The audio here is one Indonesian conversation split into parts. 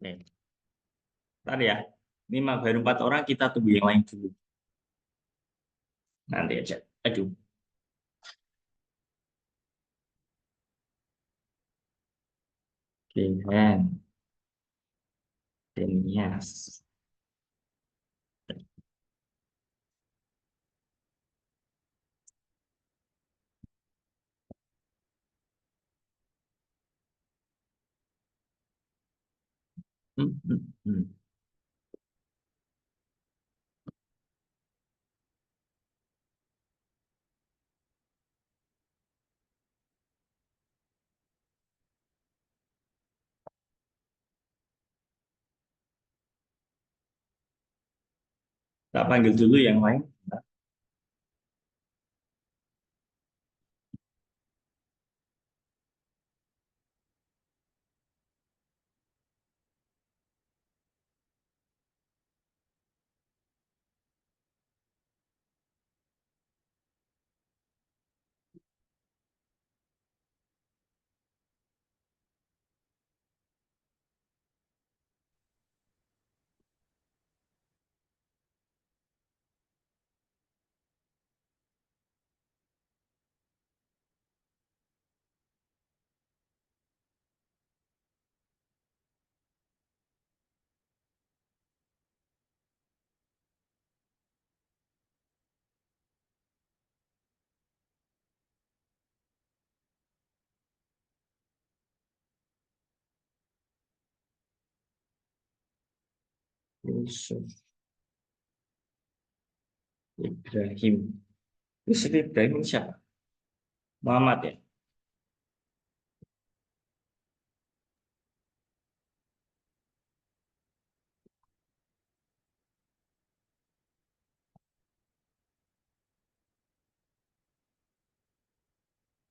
Oke. Ntar ya. Ini mah baru 4 orang, kita tunggu yang lain dulu. Nanti aja. Aduh. Oke, Hen. Denias. Hmm, hmm, hmm. Tak panggil dulu yang lain. Yusuf Ibrahim. Yusuf Ibrahim ini siapa? Muhammad ya?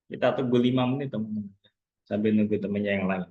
Kita tunggu 5 menit, teman-teman. Sambil nunggu temennya yang lain.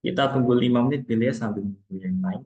Kita tunggu 5 menit dulu ya sambil nunggu yang lain.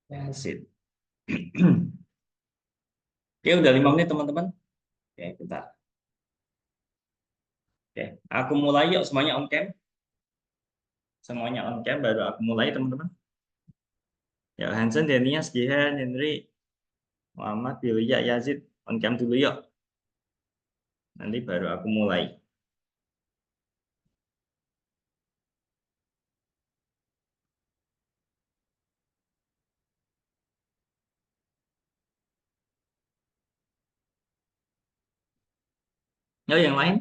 Ya, sip. Oke, udah 5 menit, teman-teman. Oke, bentar. Oke, aku mulai yuk semuanya on cam. semuanya on cam baru aku mulai teman-teman. Ya Hansen, Denias, Gihan, Henry, Muhammad, Yulia, Yazid on cam dulu yuk. Nanti baru aku mulai. Ya yang lain,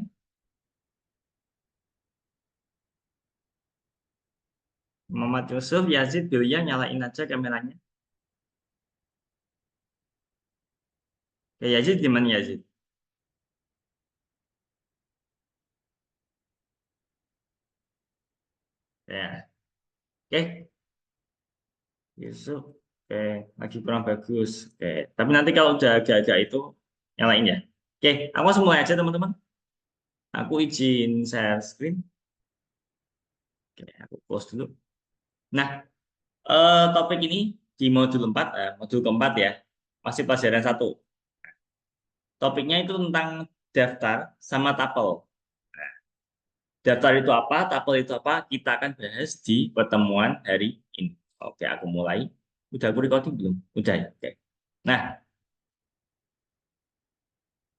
Muhammad Yusuf, Yazid, Yulia, nyalain aja kameranya. Ya Yazid gimana Yazid? Ya, oke. Yusuf, oke, lagi kurang bagus. Oke, tapi nanti kalau udah agak-agak itu nyalain ya. Oke, aku langsung mulai aja teman-teman. Aku izin share screen. Oke, aku close dulu. Nah, topik ini di modul keempat ya, masih pelajaran satu. Topiknya itu tentang daftar sama tapel. Daftar itu apa, tapel itu apa, kita akan bahas di pertemuan hari ini. Oke, aku mulai. Udah aku recording belum? Udah ya. Oke. Nah,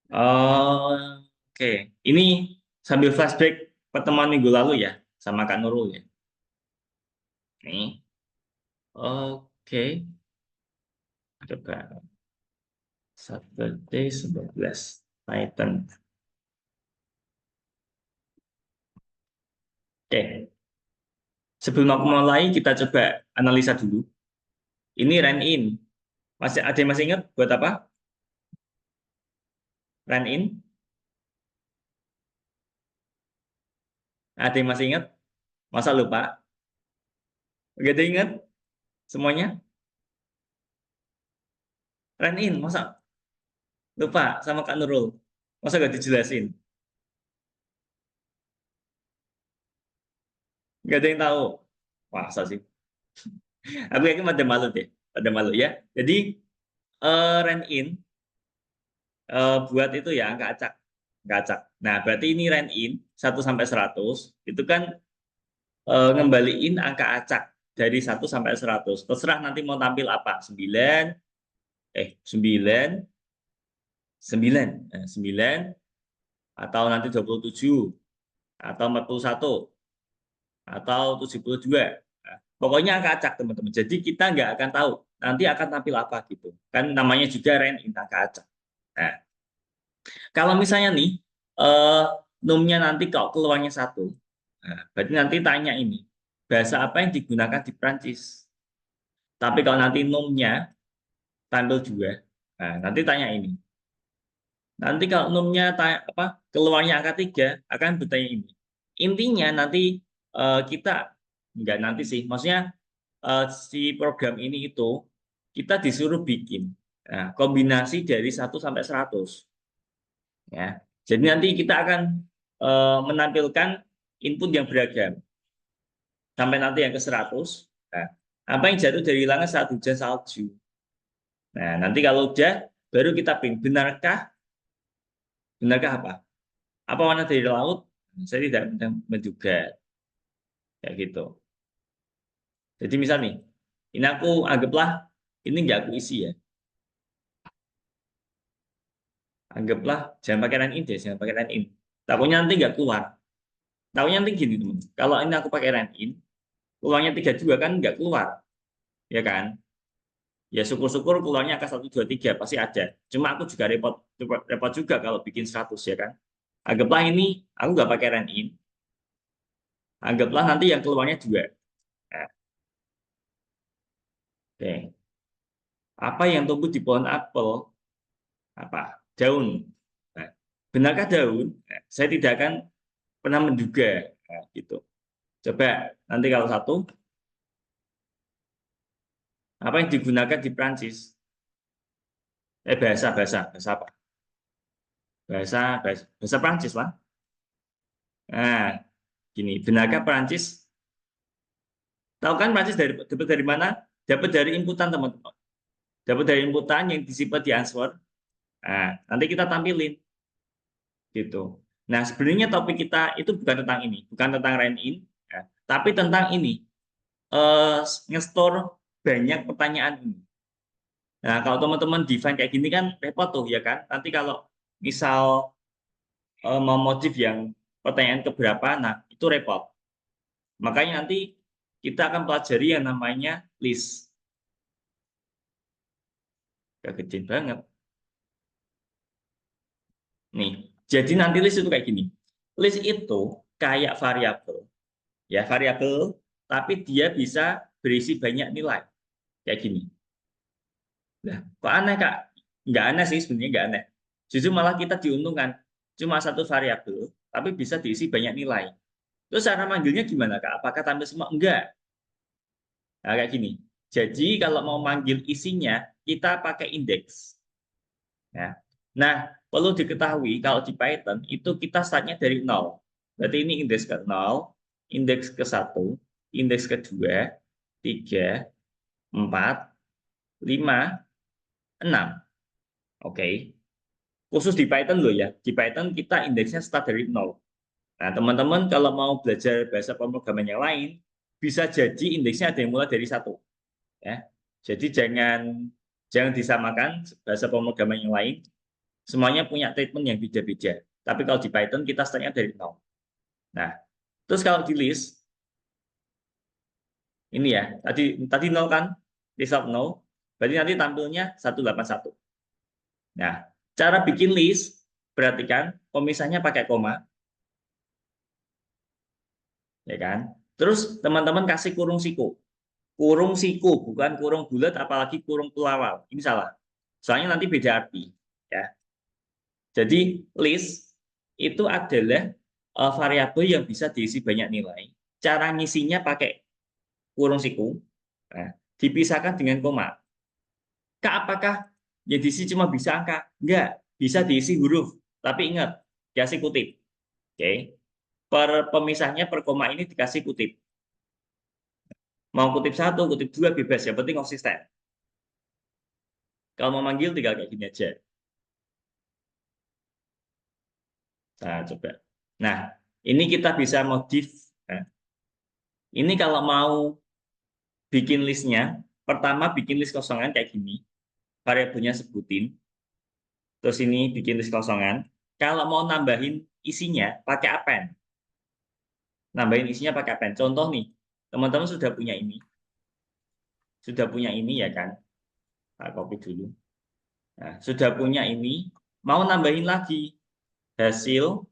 oke, ini sambil flashback pertemuan minggu lalu ya, sama Kak Nurul ya. Nih, oke, coba Saturday 11 Titan. Oke, sebelum aku mulai, kita coba analisa dulu. Ini run in. Masih ada yang masih ingat buat apa? Run in? Ada yang masih ingat? Masa lupa? Gak ada yang ingat? Semuanya? Run in, masa lupa sama Kak Nurul? Masa gak dijelasin? Gak ada yang tahu? Masa sih? Aku yakin pada malu deh. Pada malu ya. Jadi, run in buat itu ya angka acak. Angka acak. Nah, berarti ini run in 1 sampai 100 itu kan ngembaliin angka acak dari 1 sampai 100. Terserah nanti mau tampil apa. 9, 9, 9, 9, atau nanti 27, atau 41, atau 72. Nah, pokoknya angka acak, teman-teman. Jadi kita nggak akan tahu nanti akan tampil apa gitu. Kan namanya juga run in angka acak. Nah, kalau misalnya nih, eh, numnya nanti kalau keluarnya 1, nah, berarti nanti tanya ini, bahasa apa yang digunakan di Prancis? Tapi kalau nanti numnya tampil 2, nah, nanti tanya ini. Nanti kalau numnya keluarnya angka 3, akan bertanya ini. Intinya nanti kita, enggak nanti sih, maksudnya si program ini itu kita disuruh bikin kombinasi dari 1 sampai 100. Ya. Jadi nanti kita akan menampilkan input yang beragam sampai nanti yang ke 100. Nah, apa yang jatuh dari langit saat hujan salju. Nah, nanti kalau udah baru kita ping benarkah? Benarkah apa? Apa warna dari laut? Saya tidak menduga kayak gitu. Jadi misal nih, ini aku anggaplah ini nggak aku isi ya. Anggaplah jangan pakai line in deh, jangan pakai line in. Takutnya nanti nggak keluar. Takutnya nanti gini teman. Kalau ini aku pakai line in, keluarnya 3 juga kan nggak keluar, ya kan? Ya syukur-syukur keluarnya angka 1, 2, 3 pasti ada. Cuma aku juga repot repot juga kalau bikin 100 ya kan. Anggaplah ini aku nggak pakai run in. Anggaplah nanti yang keluarnya 2. Nah, oke. Apa yang tumbuh di pohon apel? Apa? Daun. Nah, benarkah daun? Nah, saya tidak akan pernah menduga. Nah, gitu. Coba nanti kalau 1, apa yang digunakan di Prancis? Bahasa apa? Bahasa Prancis lah. Nah, gini, benarkah Prancis? Tahu kan Prancis dapat dari mana? Dapat dari inputan teman-teman. Dapat dari inputan yang disimpan di answer. Nah, nanti kita tampilin gitu. Nah, sebenarnya topik kita itu bukan tentang ini, bukan tentang run in, Ya. Tapi tentang ini, nge-store banyak pertanyaan ini. Nah, kalau teman-teman define kayak gini kan repot tuh ya kan. Nanti kalau misal mau modif yang pertanyaan keberapa, nah itu repot. Makanya nanti kita akan pelajari yang namanya list. Gak kecil banget. Nih, jadi nanti list itu kayak gini. List itu kayak variabel. Ya, variabel, tapi dia bisa berisi banyak nilai. Kayak gini. Nah, kok aneh, Kak? Nggak aneh sih, sebenarnya nggak aneh. Justru malah kita diuntungkan. Cuma satu variabel, tapi bisa diisi banyak nilai. Terus cara manggilnya gimana, Kak? Apakah tampil semua? Enggak. Nah, kayak gini. Jadi, kalau mau manggil isinya, kita pakai indeks. Ya. Nah, perlu diketahui kalau di Python itu kita startnya dari 0. Berarti ini indeks ke 0, indeks ke 1, indeks kedua, 3, 4, 5, 6. Oke. Khusus di Python loh ya. Di Python kita indeksnya start dari 0. Nah, teman-teman kalau mau belajar bahasa pemrograman yang lain, bisa jadi indeksnya ada yang mulai dari 1. Ya. Jadi jangan disamakan bahasa pemrograman yang lain. Semuanya punya treatment yang beda-beda. Tapi kalau di Python kita startnya dari 0. Nah, terus kalau di list, ini ya, tadi 0 kan, list of 0, berarti nanti tampilnya 181. Nah, cara bikin list, perhatikan pemisahnya pakai koma, ya kan? Terus teman-teman kasih kurung siku, bukan kurung bulat, apalagi kurung pelawal. Ini salah. Soalnya nanti beda arti. Ya. Jadi list itu adalah variabel yang bisa diisi banyak nilai. Cara ngisinya pakai kurung siku, nah, dipisahkan dengan koma. Kak, apakah yang diisi cuma bisa angka? Enggak, bisa diisi huruf. Tapi ingat, dikasih kutip. Oke. Per pemisahnya per koma ini dikasih kutip. Mau kutip 1, kutip 2, bebas. Yang penting konsisten. Kalau mau manggil tinggal kayak gini aja. Nah, coba. Nah, ini kita bisa modif. Nah, ini kalau mau bikin listnya, pertama bikin list kosongan kayak gini. Variabelnya sebutin. Terus ini bikin list kosongan. Kalau mau nambahin isinya, pakai append. Nambahin isinya pakai append. Contoh nih, teman-teman sudah punya ini. Sudah punya ini ya kan? Nah, copy dulu. Nah, sudah punya ini. Mau nambahin lagi. Hasil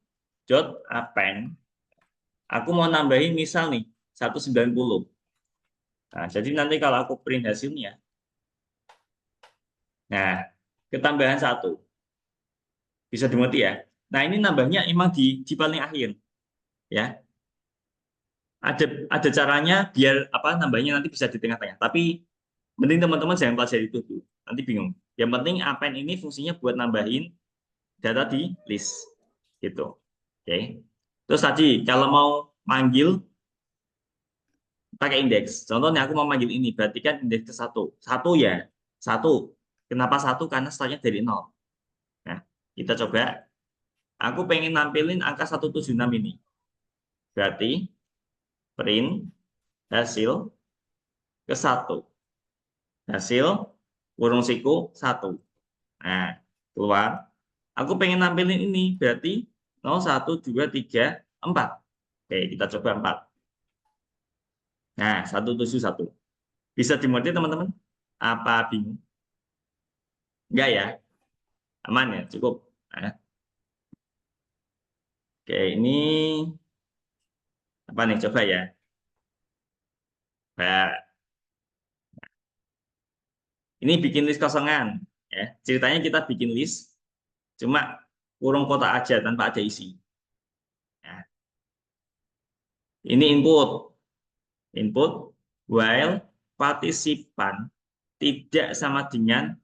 dot append. Aku mau nambahin misal nih, 190. Nah, jadi nanti kalau aku print hasilnya, nah, ketambahan 1. Bisa dimengerti ya? Nah, ini nambahnya emang di paling akhir. Ya, ada caranya biar apa nambahnya nanti bisa di tengah-tengah. Tapi penting teman-teman jangan pelajari itu dulu. Nanti bingung. Yang penting append ini fungsinya buat nambahin data di list. Gitu. Oke. Terus tadi kalau mau manggil pakai indeks. Contohnya aku mau manggil ini, berarti kan indeks ke 1. 1 ya. 1. Kenapa 1? Karena startnya dari 0. Nah, kita coba. Aku pengen nampilin angka 176 ini. Berarti print hasil ke 1. Hasil kurung siku 1. Nah, keluar. Aku pengen nampilin ini, berarti 0, 1, 2, 3, 4. Oke, kita coba 4. Nah, 171. Bisa dimengerti teman-teman? Apa bingung? Enggak ya? Aman ya? Cukup. Nah, oke, ini apa nih? Coba ya. Nah, ini bikin list kosongan. Ya. Ceritanya kita bikin list, cuma kurung kotak aja tanpa ada isi. Nah, ini input while partisipan tidak sama dengan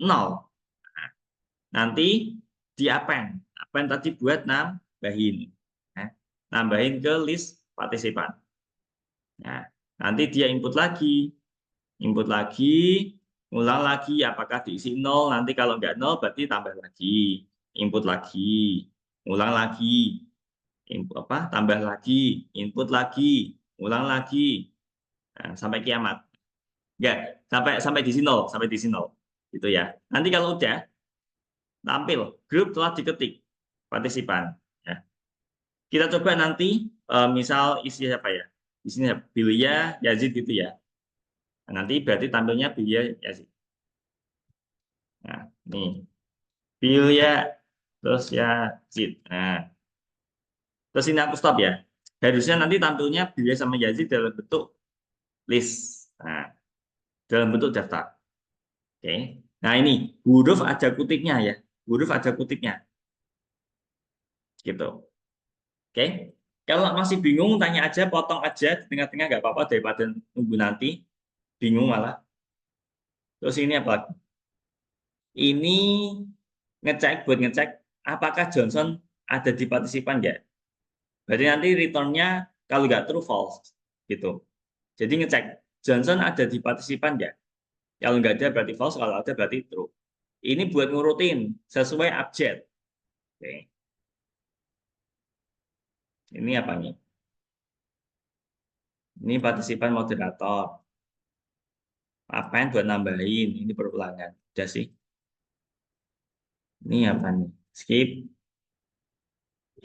0. Nah, nanti di append. Append tadi buat nambahin. Nah, nambahin ke list partisipan. Nah, nanti dia input lagi, ulang lagi apakah diisi 0, nanti kalau nggak 0 berarti tambah lagi, input lagi, ulang lagi, input apa? Tambah lagi, input lagi. ulang lagi. Nah, sampai kiamat. Enggak, sampai di sini nol, sampai di sini nol. Gitu ya. Nanti kalau udah tampil grup telah diketik partisipan. Ya. Kita coba nanti misal isi apa ya? Isinya Bilya, Yazid gitu ya. Nah, nanti berarti tampilnya Bilya, Yazid. Nah, nih Bilya terus Yazid. Nah, terus ini aku stop ya. Harusnya nanti tampilnya Bilya sama Yazid dalam bentuk list. Nah, dalam bentuk daftar. Oke. Nah, ini huruf ada kutiknya ya. Huruf ada kutiknya. Gitu. Oke. Kalau masih bingung, tanya aja, potong aja di tengah-tengah nggak apa-apa daripada nunggu nanti. Bingung malah. Terus ini apa lagi? Ini buat ngecek apakah Johnson ada di partisipan nggak. Berarti nanti returnnya kalau nggak true false gitu. Jadi ngecek Johnson ada di partisipan nggak. Kalau nggak ada berarti false, kalau ada berarti true. Ini buat ngurutin sesuai abjad. Oke. Ini apa nih? Ini partisipan moderator. Apa yang buat nambahin? Ini perulangan. Udah sih. Ini apa nih? Skip.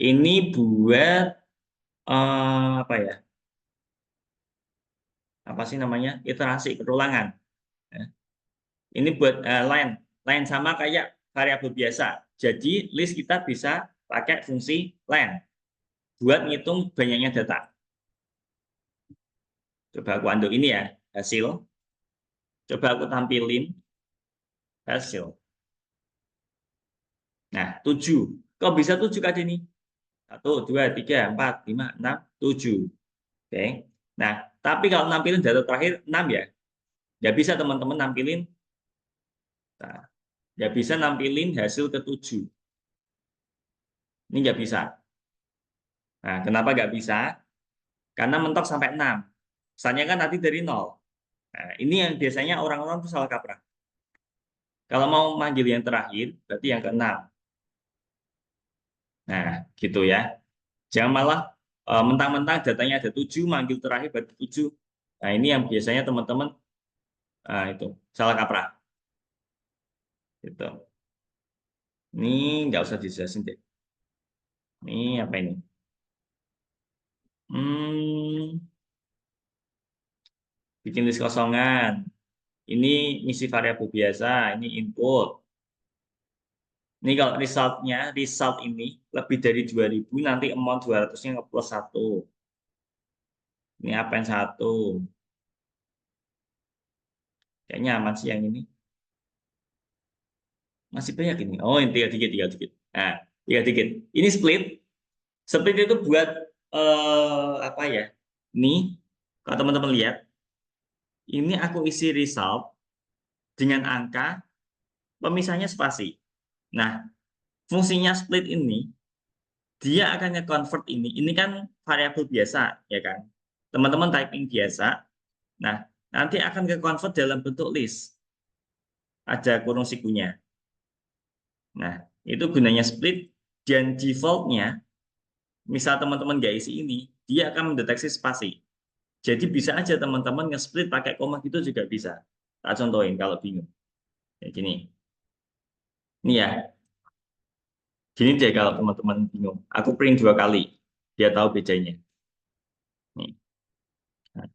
Ini buat apa ya? Apa sih namanya? Iterasi perulangan. Ya. Ini buat line sama kayak variabel biasa. Jadi list kita bisa pakai fungsi len buat ngitung banyaknya data. Coba aku undo ini ya, hasil. Coba aku tampilin hasil. Nah, 7. Kok bisa 7 Kak ini? 1, 2, 3, 4, 5, 6, 7. Oke. Nah, tapi kalau nampilin data terakhir 6 ya. Nggak bisa teman-teman nampilin. Nah, nggak bisa nampilin hasil ke-7. Ini nggak bisa. Nah, kenapa nggak bisa? Karena mentok sampai 6. Misalnya kan nanti dari 0. Nah, ini yang biasanya orang-orang tuh salah kaprah. Kalau mau manggil yang terakhir, berarti yang ke-6. Nah, gitu ya. Jangan malah mentang-mentang datanya ada 7, manggil terakhir berarti 7. Nah, ini yang biasanya teman-teman itu salah kaprah. Gitu. Ini nggak usah dijelasin deh. Ini apa ini? Hmm, bikin list kosongan. Ini ngisi variabel biasa, ini input. Ini kalau result ini lebih dari 2000, nanti amount 200-nya nge plus 1. Ini apa yang 1? Kayaknya aman sih yang ini. Masih banyak ini. Oh, ini tiga dikit, tiga dikit. Nah, tiga dikit. Ini split. Split itu buat apa ya? Ini, kalau teman-teman lihat, ini aku isi result dengan angka pemisahnya spasi. Nah, fungsinya split ini dia akan nge-convert ini. Ini kan variabel biasa, ya kan? Teman-teman typing biasa. Nah, nanti akan ke-convert dalam bentuk list. Ada kurung sikunya. Nah, itu gunanya split dan defaultnya, misal teman-teman nggak isi ini, dia akan mendeteksi spasi. Jadi bisa aja teman-teman nge-split pakai koma gitu juga bisa. Tak contohin kalau bingung. Kayak gini. Ini ya, gini deh kalau teman-teman bingung. Aku print 2 kali, dia tahu bedanya. Nih. Nah,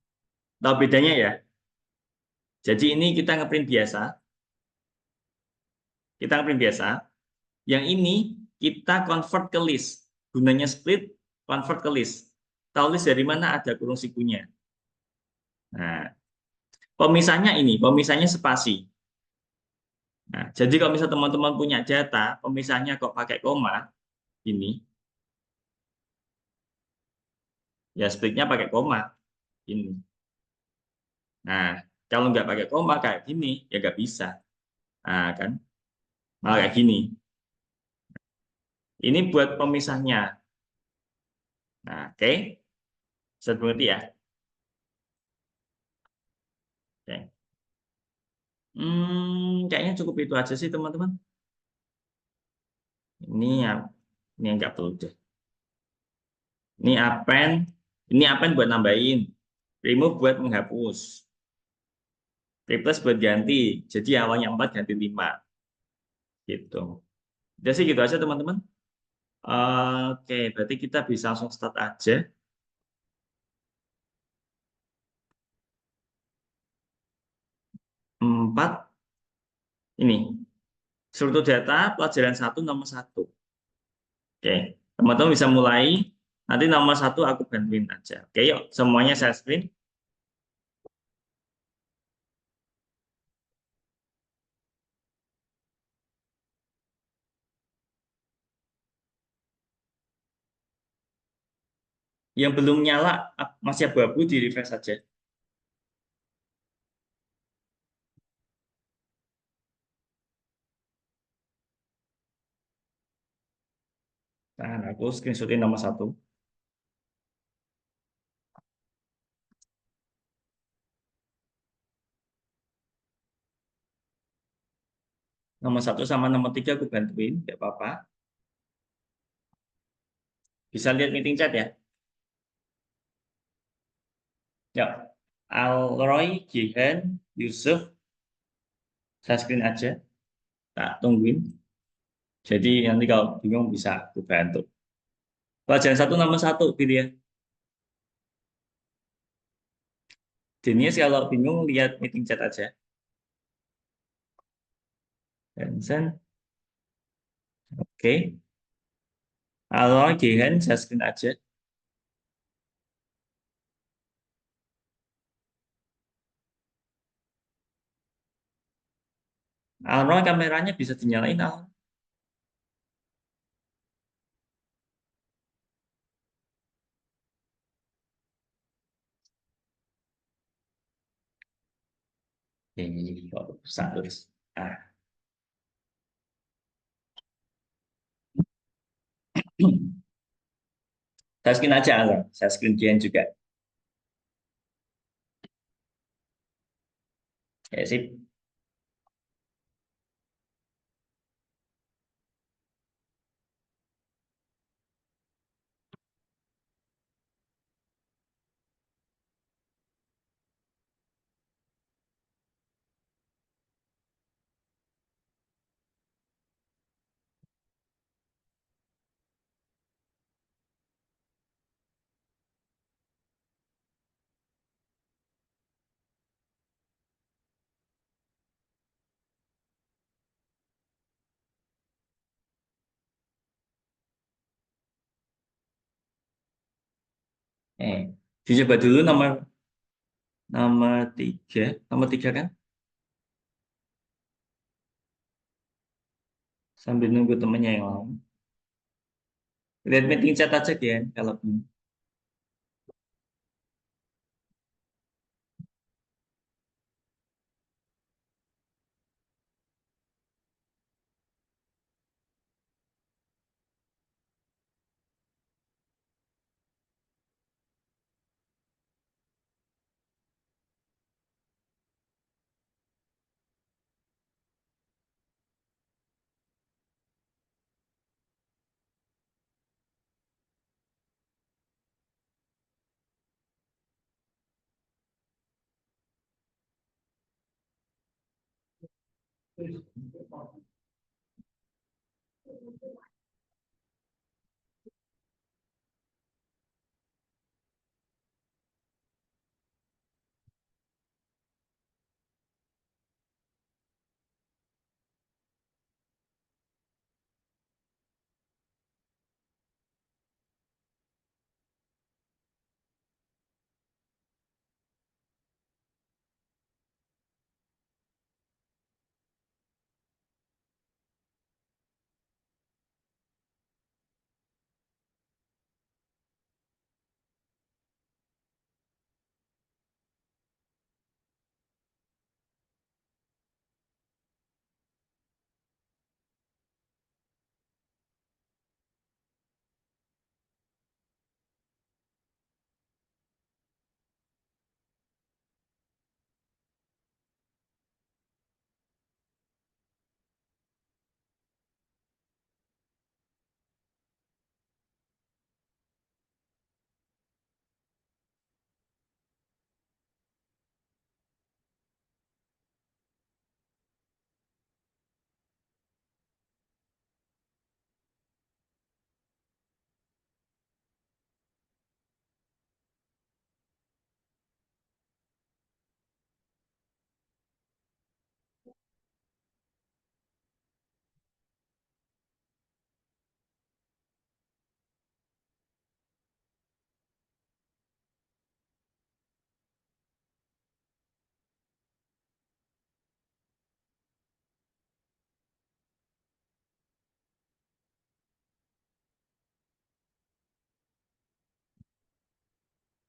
tahu bedanya ya? Jadi ini kita ngeprint biasa, kita ngeprint biasa. Yang ini kita convert ke list. Gunanya split, convert ke list. Tahu list dari mana? Ada kurung sikunya. Nah, pemisahnya ini, pemisahnya spasi. Nah, jadi kalau misalnya teman-teman punya data, pemisahnya kok pakai koma, ini, ya splitnya pakai koma, ini. Nah, kalau nggak pakai koma kayak gini, ya nggak bisa. Nah, kan, malah kayak gini. Ini buat pemisahnya. Nah, oke. Bisa dimengerti ya? Oke. Kayaknya cukup itu aja sih, teman-teman. Ini yang nggak perlu deh. Ini append, Ini apa yang buat nambahin? Remove buat menghapus. Replace buat ganti. Jadi awalnya 4 ganti 5. Gitu. Udah sih gitu aja teman-teman. Oke, berarti kita bisa langsung start aja. 4 ini. Struktur data pelajaran 1 nomor 1. Oke, teman-teman bisa mulai. Nanti nomor 1 aku bantuin aja. Oke, yuk semuanya saya screen. Yang belum nyala masih abu-abu di refresh saja. Nah, aku screenshotin nomor 1. Nomor 1 sama nomor 3 aku bantuin, nggak apa-apa. Bisa lihat meeting chat ya. Ya, Alroy, Jihan, Yusuf, saya screen aja. Tak tungguin. Jadi nanti kalau bingung bisa aku bantu. Pelajaran 1 nomor 1 pilih ya. Jenius kalau bingung lihat meeting chat aja. Vincent, oke. Alroy, Jihan, saya screen aja. Alroy kameranya bisa dinyalain, Al. Ini kok rusak terus. Ah. Saya screen aja, Al. Saya screen Jihan juga. Ya, sip. Eh, dicoba dulu nomor nomor 3. Nomor 3 kan? Sambil nunggu temennya yang lain. Lihat meeting chat aja kan kalau bingung.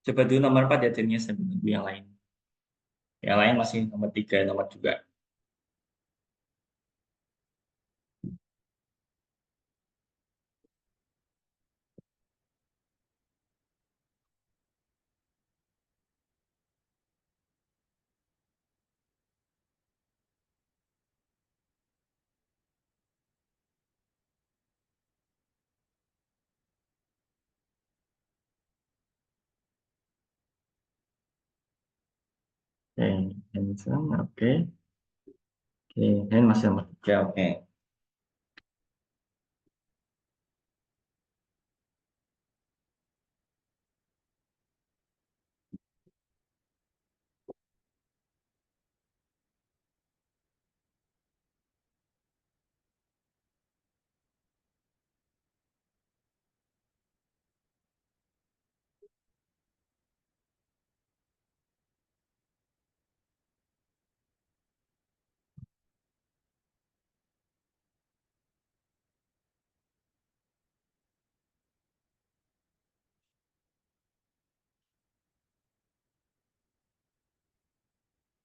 Coba dulu nomor 4 ya jadinya sambil nunggu yang lain. Yang lain masih nomor 3, nomor juga. Oke, Hanson, oke. Oke, Hand masih nomor 3, oke.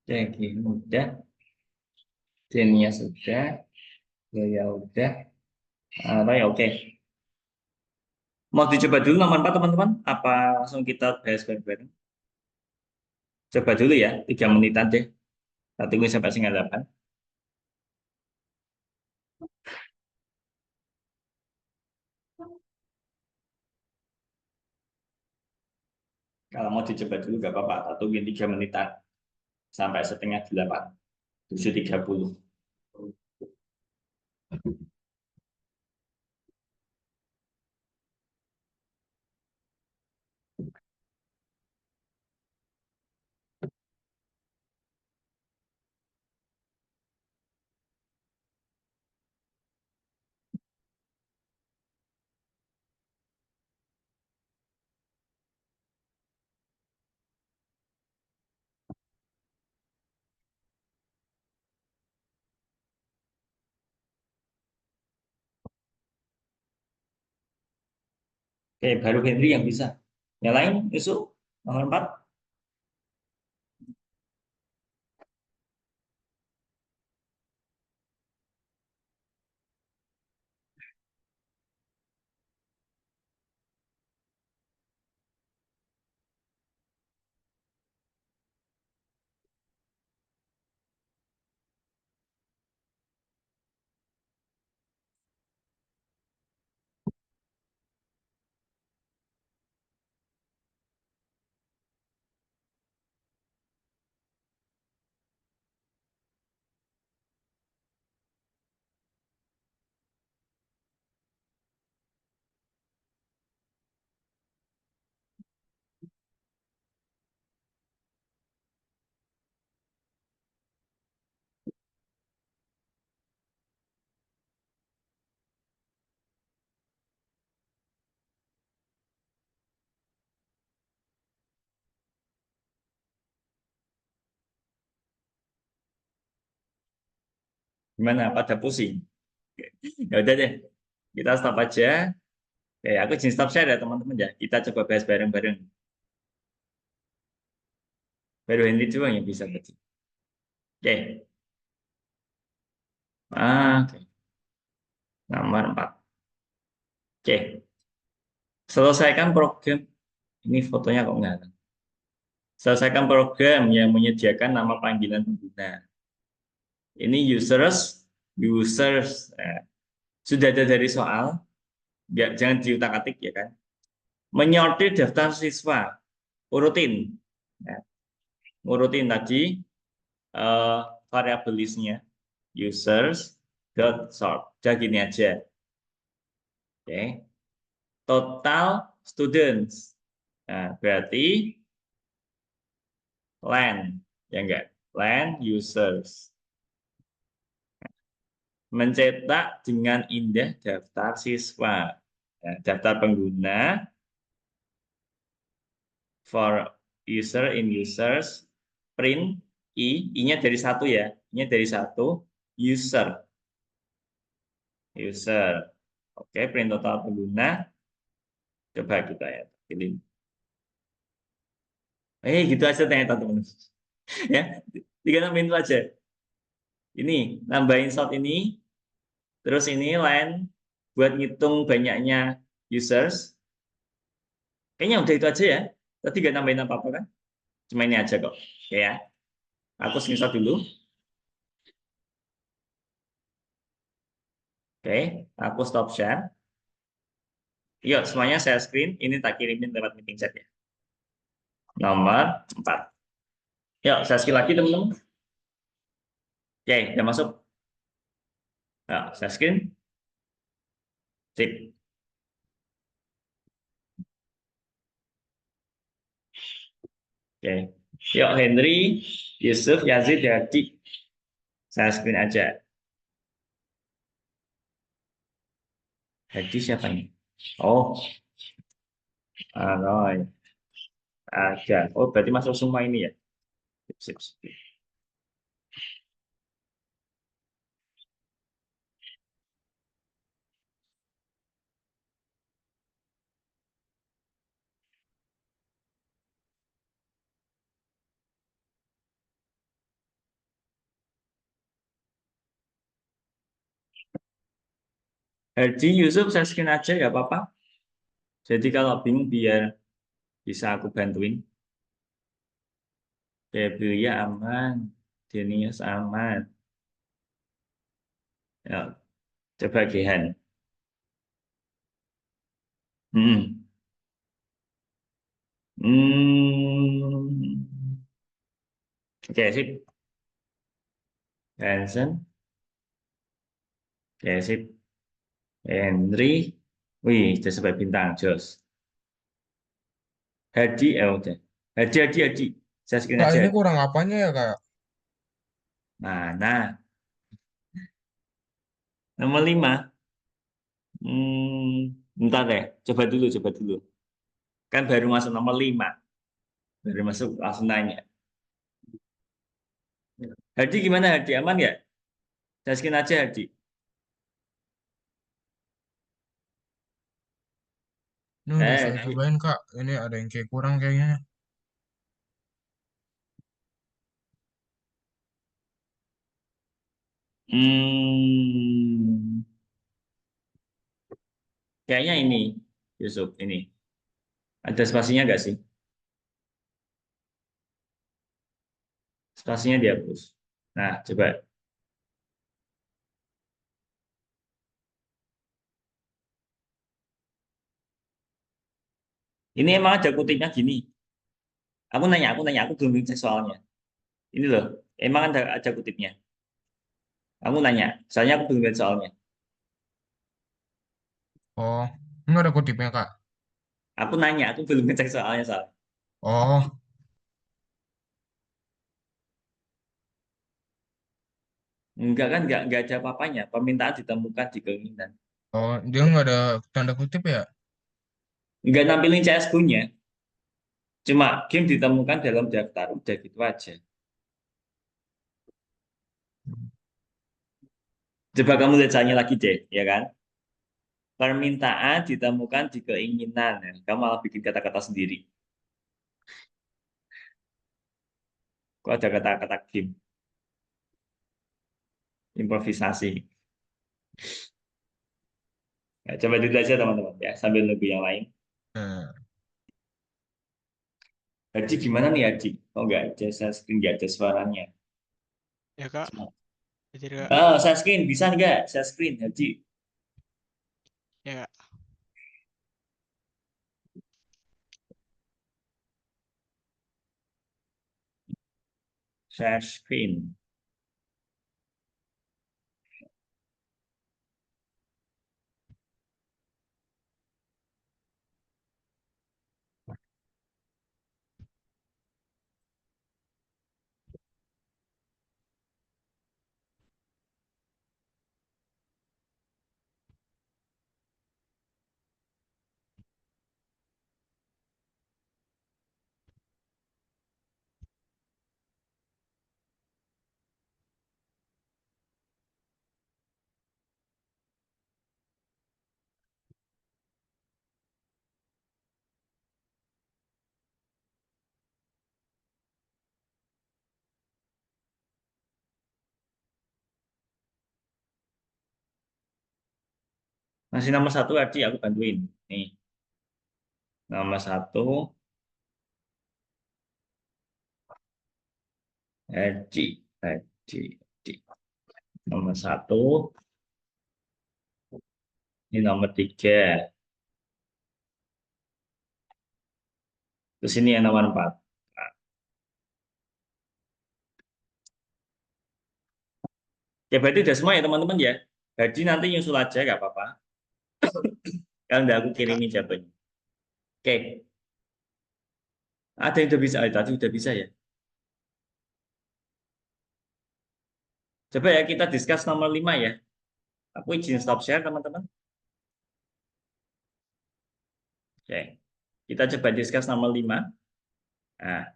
Oke, gini udah. Denia sudah. Ya udah. Roy, oke. Mau dicoba dulu nomor 4 teman-teman? Apa langsung kita bahas bareng-bareng? Coba dulu ya, 3 menitan deh. Kita tunggu sampai setengah 8. Kalau mau dicoba dulu nggak apa-apa. Kita tungguin 3 menitan sampai setengah 8. 7.30. Oke, baru Henry yang bisa. Yang lain, Yusuf, nomor 4. Gimana? Pada pusing? Ya udah deh, kita stop aja. Oke, aku izin stop share ya teman-teman ya. Kita coba bahas bareng-bareng. Baru Henry doang yang bisa tadi. Oke. Oke. Nomor 4. Oke. Selesaikan program. Ini fotonya kok nggak ada. Selesaikan program yang menyediakan nama panggilan pengguna. Ini users. Nah, sudah ada dari soal, jangan diutak-atik ya kan. Menyortir daftar siswa, urutin. Nah, urutin tadi eh, variabel listnya users dot sort. Jadi gini aja. Oke. Total students. Nah, berarti len, ya enggak? Len users. Mencetak dengan indah daftar siswa. Nah, daftar pengguna for user in users print i-nya dari satu ya, i-nya dari satu user user. Oke, print total pengguna. Coba kita ya pilih. Gitu aja ternyata teman. Ya, 36 itu aja. Ini nambahin shot ini, terus ini line buat ngitung banyaknya users. Kayaknya udah itu aja ya. Tadi gak nambahin apa-apa kan? Cuma ini aja kok. Oke ya. Aku screenshot dulu. Oke, aku stop share. Yuk, semuanya saya screen. Ini tak kirimin lewat meeting chat ya. Nomor 4. Yuk, saya screen lagi teman-teman. Oke, udah masuk. Yuk, saya screen. Sip. Oke. Yuk, Henry, Yusuf, Yazid, Hadi. Saya screen aja. Hadi siapa ini? Oh, Roy. Ada. Oh, berarti masuk semua ini ya. Sip, sip, sip. Hadi, Yusuf, saya screen aja ya, apa-apa. Jadi kalau bingung biar bisa aku bantuin. Febria aman. Denius aman. Ya, coba Gihan. Hmm. Hmm. Oke, sip. Hansen. Oke, sip. Henry. Wih, sudah sampai bintang. Jos. Hadi, udah. Hadi. Saya screen Kak, aja. ini Hadi. kurang apanya ya, Kak? Nah. Nomor 5. Bentar deh. Coba dulu. Kan baru masuk nomor 5. Baru masuk langsung nanya. Hadi gimana, Hadi? Aman ya? Saya screen aja, Hadi. Ini udah saya Hadi. cobain, Kak. Ini ada yang kayak kurang kayaknya. Hmm. Kayaknya ini, Yusuf, ini. Ada spasinya nggak sih? Spasinya dihapus. Nah, coba. Ini emang ada kutipnya gini. Aku belum cek soalnya. Ini loh, emang ada kutipnya. Aku nanya, soalnya aku belum lihat soalnya. Oh, nggak ada kutipnya, Kak. Aku belum ngecek soalnya soal. Oh, Enggak ada apa-apanya. Permintaan ditemukan di keinginan. oh, dia nggak ada tanda kutip ya? Enggak nampilin CSGO-nya. Cuma game ditemukan dalam daftar. Udah gitu aja. Coba kamu lihat soalnya lagi deh, ya kan? Permintaan ditemukan di keinginan. Ya. Kamu malah bikin kata-kata sendiri. Kok ada kata-kata game? Improvisasi. Ya, coba dulu aja teman-teman ya, sambil nunggu yang lain. Nah, Haji gimana nih Haji? Oh nggak ada, saya screen nggak ada suaranya. Ya kak, jadi kak, Saya screen bisa nggak? Saya screen Haji. ya kak. Share screen. Masih nomor satu Ardi, aku bantuin. Nih, nomor satu Ardi, Ardi, Ardi. Nomor satu, ini nomor tiga. Terus ini yang nomor empat. Nah, ya berarti udah semua ya teman-teman ya. Jadi nanti nyusul aja nggak apa-apa. Kalau udah aku Ya kak. kirimin jawabannya. Oke, ada yang udah bisa. Tadi udah bisa ya. Coba ya kita discuss nomor 5 ya. Aku izin stop share teman-teman. Oke, kita coba discuss nomor 5. Nah,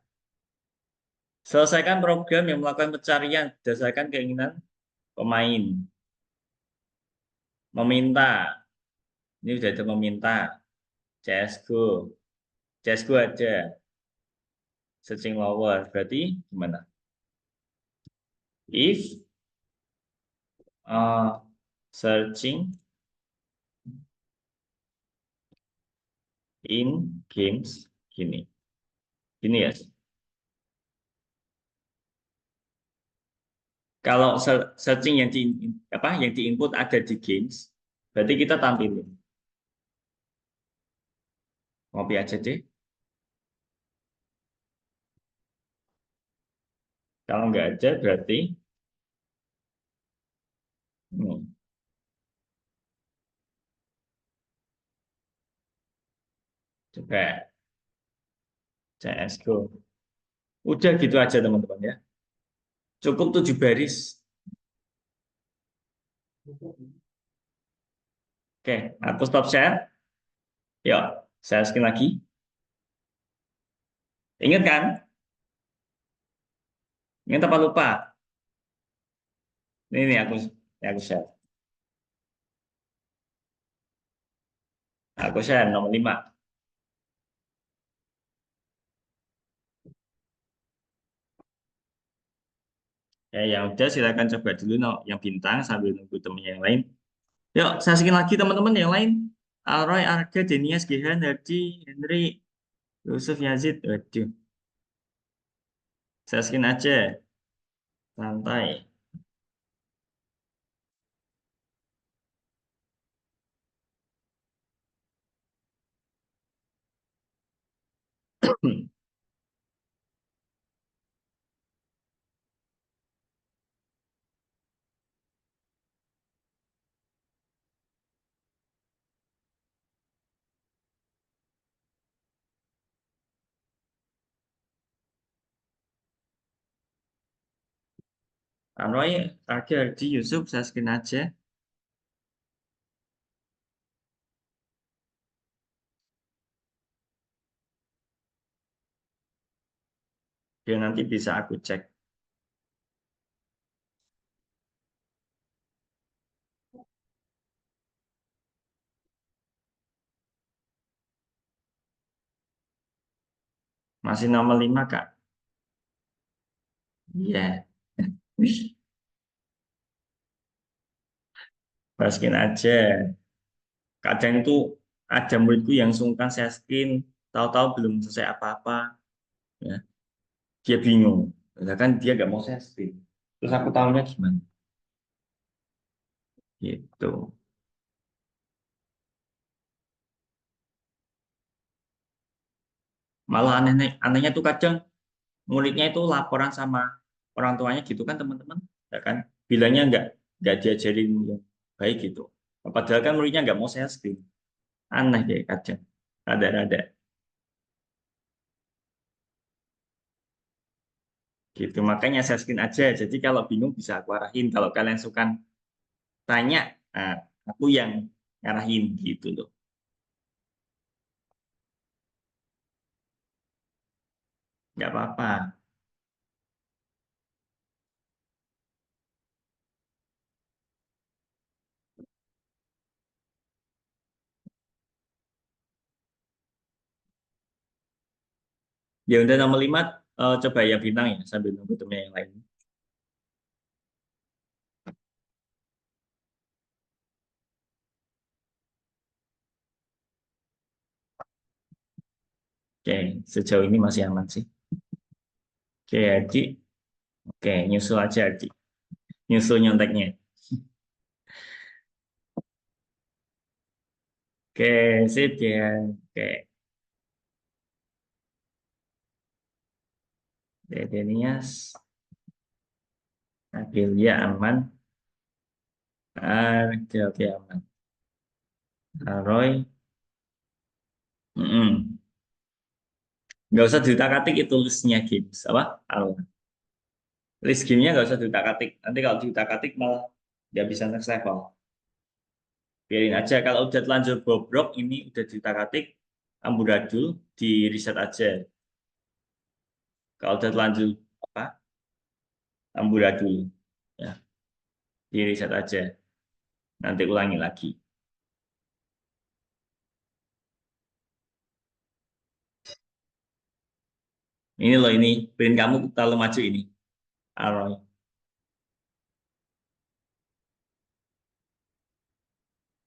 selesaikan program yang melakukan pencarian berdasarkan keinginan pemain. Meminta. Ini udah ada meminta. CSGO. CSGO aja. Searching lower. Berarti gimana? If searching in games. Gini. Gini ya. Kalau searching yang yang diinput ada di games, berarti kita tampilin. Ngopi aja deh. Kalau nggak ada berarti ini. Coba CSGO. Udah gitu aja teman-teman ya. Cukup 7 baris. Oke, aku stop share. Yuk, saya skin lagi. Ingat kan? Ingat apa lupa? Ini nih aku share. Aku share nomor 5. Ya, yang udah silakan coba dulu no, yang bintang sambil nunggu temen yang lain. Yuk, saya skin lagi teman-teman yang lain. Alroy, Arga, Denias, Gihan, Hardi, Henry, Yusuf, Yazid. Waduh, saya skin aja. Santai. Alroy, Arga, Hardi, Yusuf, saya skin aja. Biar nanti bisa aku cek. Masih nomor 5 Kak. Iya. Masukin aja. Kadang itu ada muridku yang sungkan saya skin, tahu-tahu belum selesai apa-apa, ya. Dia bingung. Ya kan dia nggak mau saya skin. Terus aku tahunya gimana? Gitu. Malah anehnya tuh kadang muridnya itu laporan sama orang tuanya gitu kan teman-teman, ya kan? Bilangnya nggak diajarin yang baik gitu. Padahal kan muridnya nggak mau saya screen. Aneh deh kadang. Ada gitu. Makanya saya screen aja. Jadi kalau bingung bisa aku arahin. Kalau kalian suka tanya, nah, aku yang ngarahin gitu loh. Nggak apa-apa. Ya udah nomor 5, coba ya bintang ya sambil nunggu temen yang lain. Oke, sejauh ini masih aman sih. Oke, Hadi. Oke, nyusul aja Hadi. Nyusul nyonteknya. Oke, sip ya. Oke, Dedenias. Aprilia aman. Oke, oke aman. Roy. Nggak usah diutak-atik itu listnya games. Apa? List gamenya nggak usah diutak-atik. Nanti kalau diutak-atik malah nggak bisa next level. Biarin aja. Kalau udah telanjur bobrok, ini udah diutak-atik, amburadul, di reset aja. Kalau udah telanjur apa? Amburadul, ya, di reset aja. Nanti ulangi lagi. Ini loh ini, print kamu terlalu maju ini. Aroy.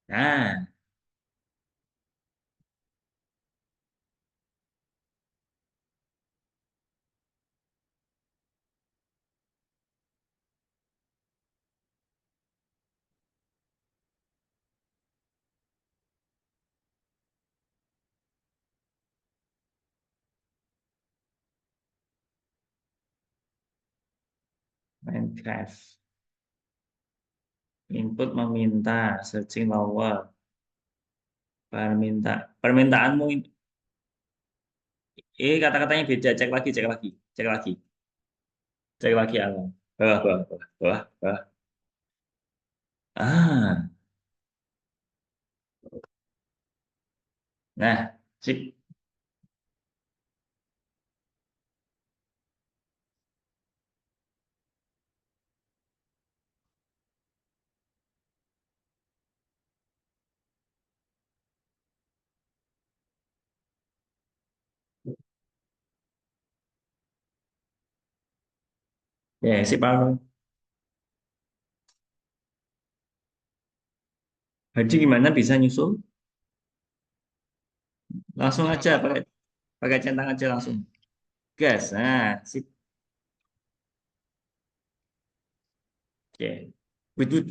Nah, Minecraft. Input meminta, searching lower. Permintaanmu kata-katanya beda. Cek lagi, cek lagi, cek lagi, cek lagi Aroy. Bawah, bawah, bawah, bawah, bawah. Ah, nah, sip. Ya, sip Aroy. Haji gimana bisa nyusul? Langsung Bisa, aja Kak. pakai pakai centang aja langsung. Gas. Nah, sip. Oke. Wait, wait.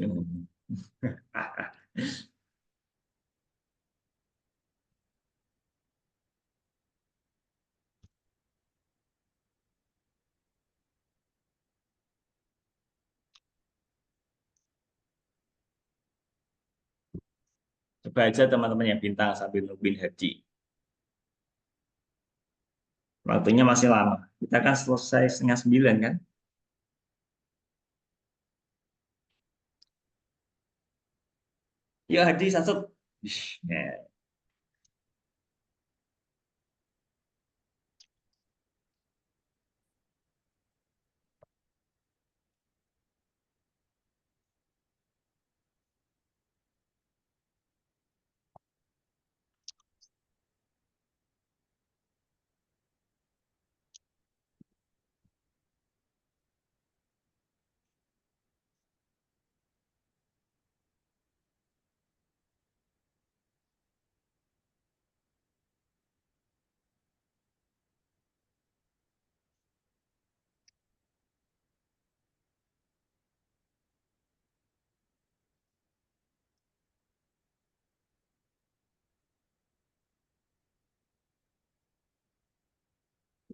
Coba aja teman-teman yang bintang sambil nungguin Haji. Waktunya masih lama. Kita kan selesai setengah 9 kan? Yuk Haji satu. Ya.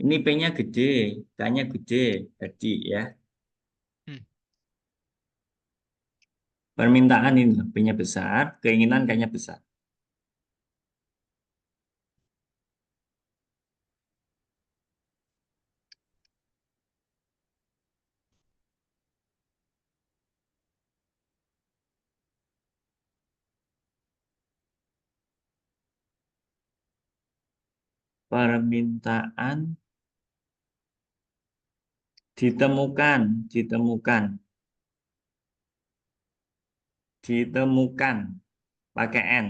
Ini P-nya gede, K-nya gede, Haji ya. Hmm. Permintaan ini P-nya besar, keinginan kayaknya besar. Permintaan ditemukan, ditemukan, ditemukan, pakai N.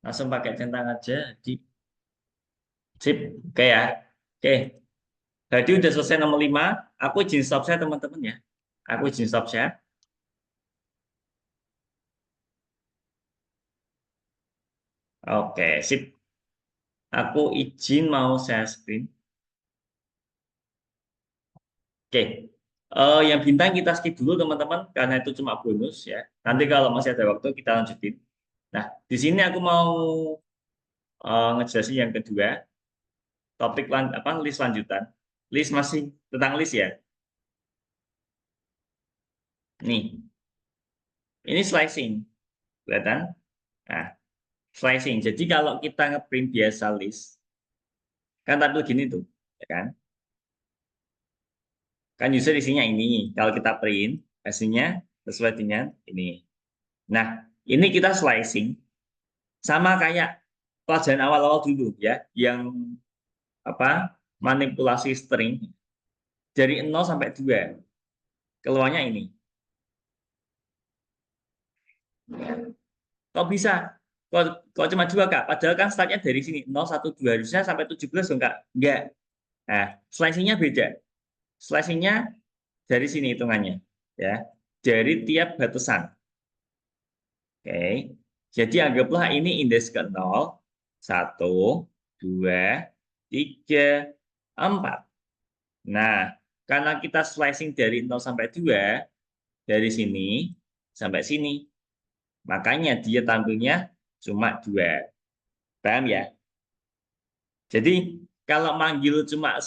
Langsung pakai centang aja. Di sip, oke ya. Oke, jadi udah selesai nomor 5. Aku izin stop saya teman-teman ya. Aku izin stop share. Oke, sip. Aku izin mau share screen. Oke. Yang bintang kita skip dulu teman-teman karena itu cuma bonus ya. Nanti kalau masih ada waktu kita lanjutin. Nah, di sini aku mau ngejelasin yang kedua, topik list lanjutan. List masih tentang list ya. Nih, ini slicing. Kelihatan? Nah, slicing. Jadi kalau kita ngeprint biasa list, kan tampil gini tuh, ya kan? Kan user isinya ini. Kalau kita print, hasilnya sesuai dengan ini. Nah, ini kita slicing sama kayak pelajaran awal-awal dulu ya, yang manipulasi string dari 0 sampai 2. Keluarnya ini. Kok bisa? Kok cuma 2, Kak? Padahal kan startnya dari sini, 0, 1, 2. Harusnya sampai 17 dong, Kak? Enggak. Nah, slicing-nya beda. Slicing-nya dari sini hitungannya. Ya, dari tiap batasan. Oke. Jadi anggaplah ini indeks ke 0, 1, 2, 3, 4. Nah, karena kita slicing dari 0 sampai 2, dari sini sampai sini. Makanya dia tampilnya cuma 2. Paham ya? Jadi kalau manggil cuma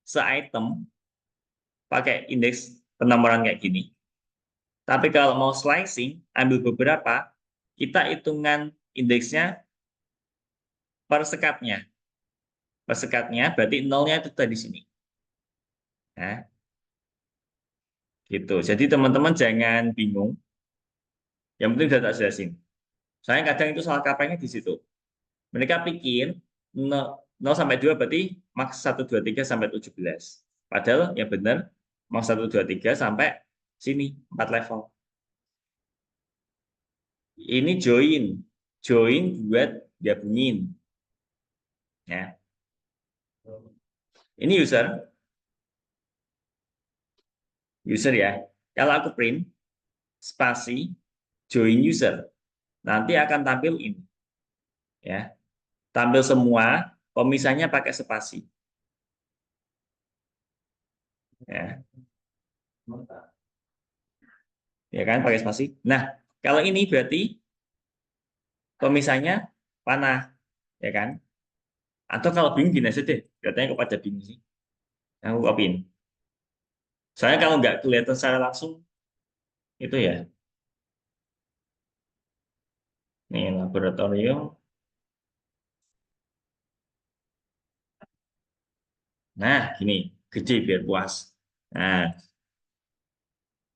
se-item pakai indeks penomoran kayak gini. Tapi kalau mau slicing, ambil beberapa, kita hitungan indeksnya per sekatnya. Per sekatnya berarti nolnya itu tadi sini. Nah, gitu. Jadi teman-teman jangan bingung. Yang penting sudah tak jelasin. Saya kadang itu salah kaprahnya di situ. Mereka pikir 0 sampai 2 berarti max 1, 2, 3 sampai 17. Padahal yang benar max 1, 2, 3 sampai sini 4 level. Ini join. Join buat gabungin. Ya. Ini user. User ya. Kalau aku print spasi join user, nanti akan tampil ini. Ya. Tampil semua, pemisahnya pakai spasi. Ya. Ya kan pakai spasi. Nah, kalau ini berarti pemisahnya panah, ya kan? Atau kalau bingung gini aja deh, katanya kepada bingung sih. Aku kopiin. Soalnya kalau nggak kelihatan secara langsung, itu ya. Nih, laboratorium. Nah, gini, gede biar puas. Nah,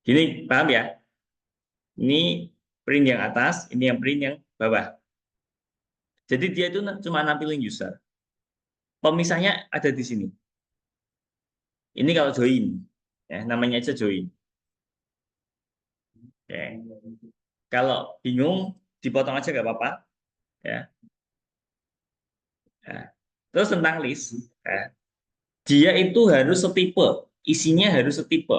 gini, paham ya? Ini print yang atas, ini yang print yang bawah. Jadi dia itu cuma nampilin user. Pemisahnya ada di sini. Ini kalau join, ya namanya aja join. Oke. Kalau bingung, dipotong aja nggak apa-apa. Ya. Nah, terus tentang list, ya, dia itu harus setipe, isinya harus setipe.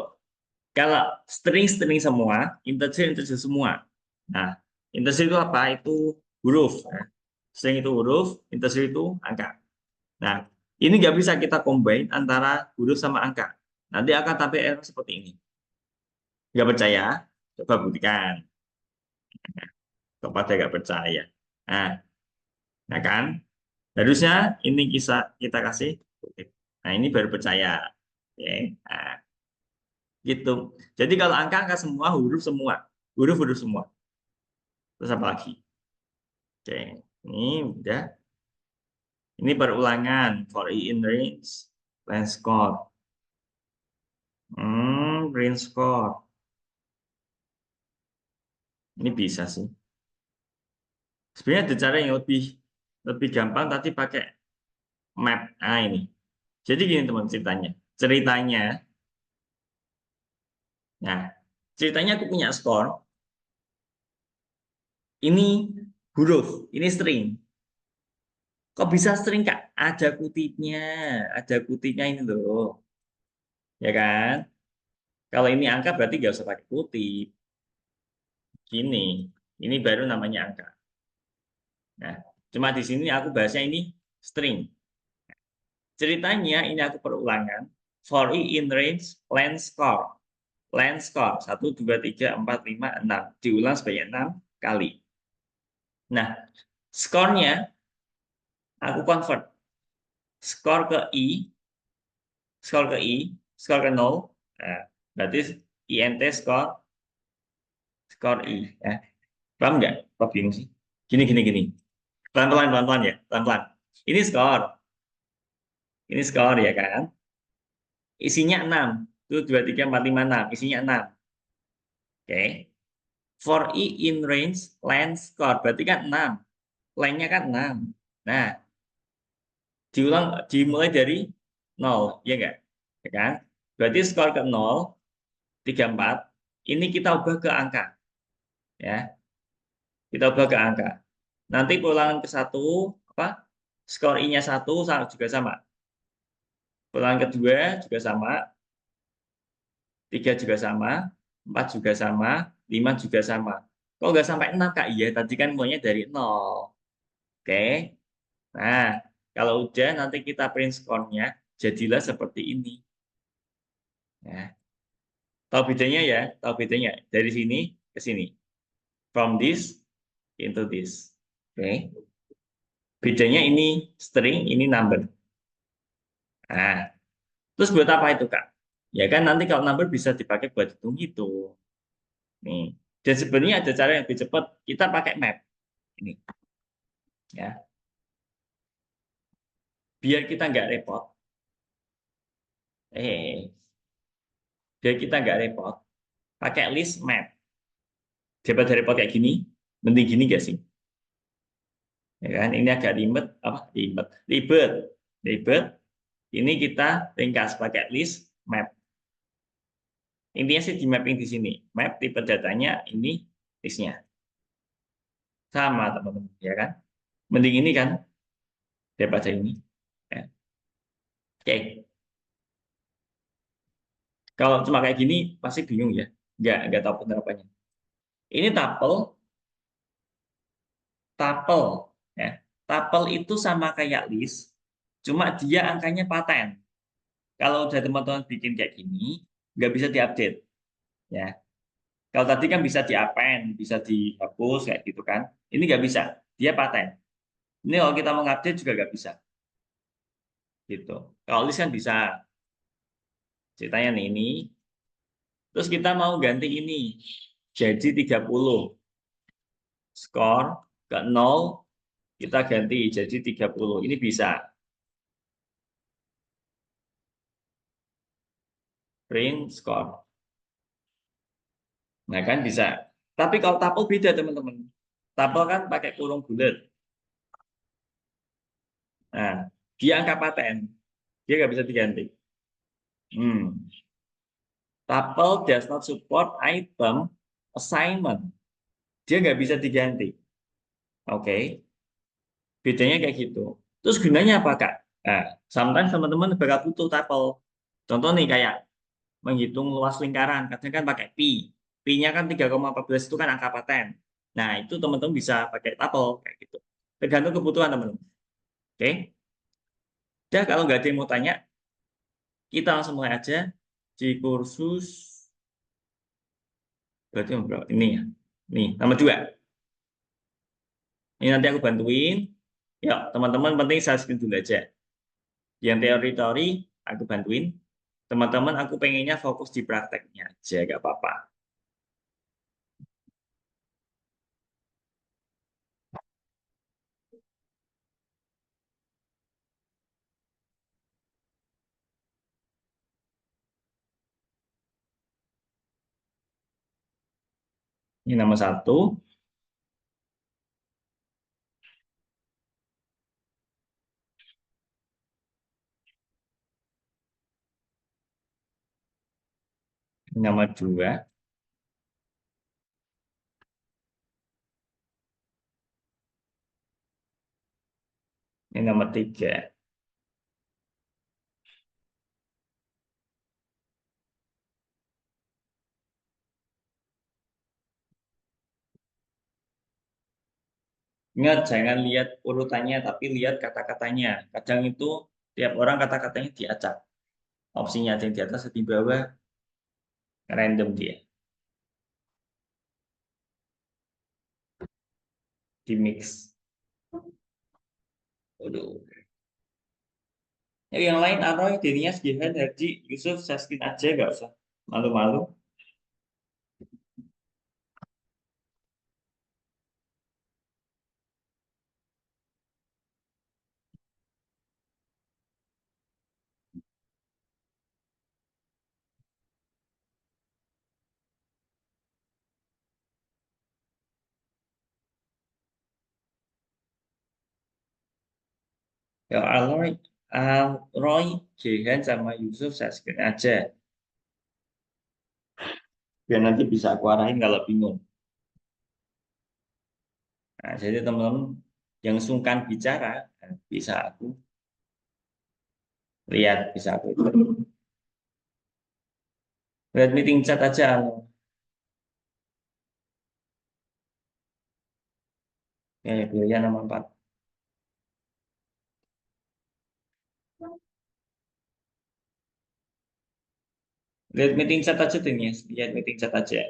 Kalau string semua, integer semua. Nah, integer itu apa? Itu huruf. Nah, string itu huruf, integer itu angka. Nah, ini nggak bisa kita combine antara huruf sama angka. Nanti akan tampil error seperti ini. Nggak percaya? Coba buktikan. Kepada nggak percaya. Nah kan, harusnya ini kita kasih. Nah, ini baru percaya. Oke. Nah, gitu. Jadi kalau angka semua, huruf semua. Terus apa lagi? Oke, ini udah. Ini perulangan for i in range, range score. Range score. Ini bisa sih. Sebenarnya ada cara yang lebih gampang, tapi pakai map. Nah ini. Jadi gini teman ceritanya. Nah, ceritanya aku punya store. Ini huruf, ini string. Kok bisa string, Kak? Ada kutipnya ini loh. Ya kan? Kalau ini angka berarti nggak usah pakai kutip. Gini, ini baru namanya angka. Nah, cuma di sini aku bahasnya ini string. Ceritanya ini aku perulangan. For i in range length score. Length score 1, 2, 3, 4, 5, 6. Diulang sebanyak 6 kali. Nah, skornya aku convert. Skor ke i, skor ke i, skor ke 0. Nah, berarti int skor skor i. Ya. Paham nggak? Apa bingung sih? Gini, gini, gini. Pelan-pelan, pelan-pelan ya. Pelan-pelan. Ini skor. Ini skor ya kan? Isinya 6. Itu 2, 3, 4, 5, 6. Isinya 6. Oke. For i in range length score. Berarti kan 6. Length-nya kan 6. Nah, dimulai dari 0. Ya enggak? Ya kan? Berarti skor ke 0, 3, 4. Ini kita ubah ke angka. Ya. Kita ubah ke angka. Nanti pulangan ke 1, apa? Skor i-nya 1 juga sama. Pulangan kedua juga sama. 3 juga sama, 4 juga sama, 5 juga sama. Kok nggak sampai 6, Kak? Iya, tadi kan mulainya dari 0. Oke. Nah, kalau udah nanti kita print skornya, jadilah seperti ini. Ya. Tahu bedanya ya? Tahu bedanya? Dari sini ke sini. From this into this. Oke. Bedanya ini string, ini number. Nah, terus buat apa itu, Kak? Ya kan nanti kalau number bisa dipakai buat hitung-hitung. Nih. Dan sebenarnya ada cara yang lebih cepat. Kita pakai map. Ini. Ya. Biar kita nggak repot. Eh, biar kita nggak repot. Pakai list map. Daripada repot kayak gini, mending gini nggak sih? Ya kan? Ini agak ribet, apa? Ribet. Ribet. Ini kita ringkas pakai list map. Intinya sih di mapping di sini. Map tipe datanya ini listnya. Sama teman-teman, ya kan? Mending ini kan daripada ini. Ya. Oke. Kalau cuma kayak gini pasti bingung ya. Nggak tahu penerapannya. Ini tuple, tuple, ya. Tuple itu sama kayak list, cuma dia angkanya paten. Kalau udah teman-teman bikin kayak gini, nggak bisa diupdate, ya. Kalau tadi kan bisa di-append, bisa dihapus kayak gitu kan. Ini nggak bisa, dia paten. Ini kalau kita mau update juga nggak bisa, gitu. Kalau list kan bisa. Ceritanya nih ini. Terus kita mau ganti ini jadi 30. Skor ke 0 kita ganti jadi 30. Ini bisa. Print score. Nah, kan bisa. Tapi kalau tuple beda, teman-teman. Tuple kan pakai kurung bulat. Nah, dia angka paten. Dia nggak bisa diganti. Tuple does not support item assignment. Dia nggak bisa diganti. Oke. Bedanya kayak gitu. Terus gunanya apa, Kak? Nah, sometimes teman-teman bakal butuh tuple. Contoh nih kayak menghitung luas lingkaran. Kadang kan pakai pi. Pi-nya kan 3,14 itu kan angka paten. Nah, itu teman-teman bisa pakai tuple kayak gitu. Tergantung kebutuhan teman-teman. Oke. Ya, kalau nggak ada yang mau tanya, kita langsung mulai aja di kursus berarti berapa? Ini ya. Nih, nomor 2. Ini nanti aku bantuin. Ya, teman-teman penting saya screen dulu aja. Yang teori-teori aku bantuin. Teman-teman aku pengennya fokus di prakteknya aja, nggak apa-apa. Ini nomor 1. Ini nomor 2. Ini nomor 3. Ingat, jangan lihat urutannya, tapi lihat kata-katanya. Kadang itu tiap orang kata-katanya diacak. Opsinya ada yang di atas, ada di bawah, random dia, di mix. Waduh. Ya, yang lain Aroy, Denias, Gihan, Herji, Yusuf, Saskin aja, nggak usah malu-malu. Ya Alroy, Jihan sama Yusuf saya screen aja. Biar nanti bisa aku arahin kalau bingung. Nah, jadi teman-teman yang sungkan bicara, bisa aku lihat, bisa aku itu. Lihat meeting chat aja. Ya, biaya nama 4. Lihat meeting chat aja, Denias. Lihat meeting chat aja.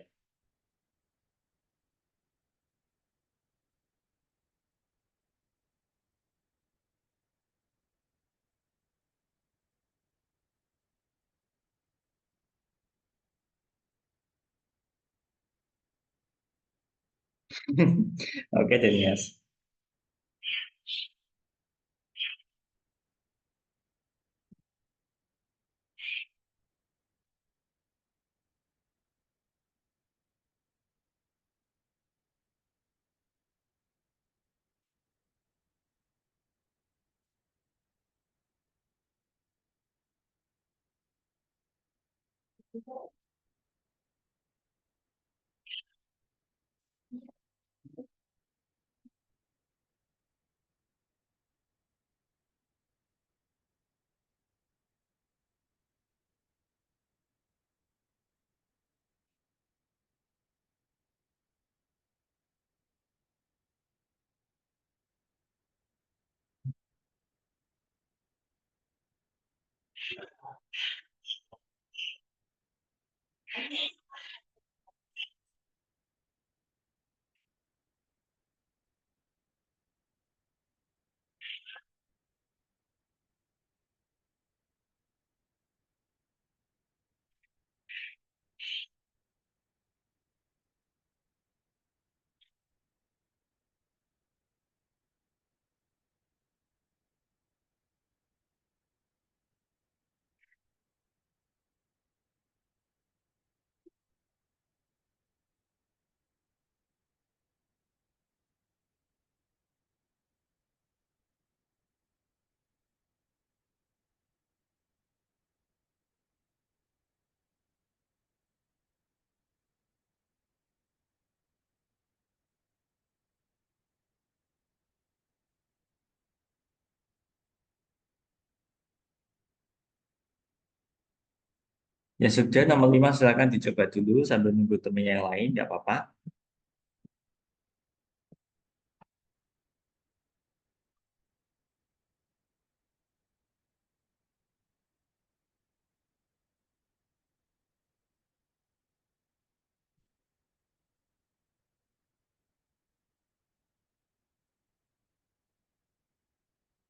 Oke, Denias. Ya sudah, nomor 5 silakan dicoba dulu sambil nunggu temen yang lain, nggak apa-apa.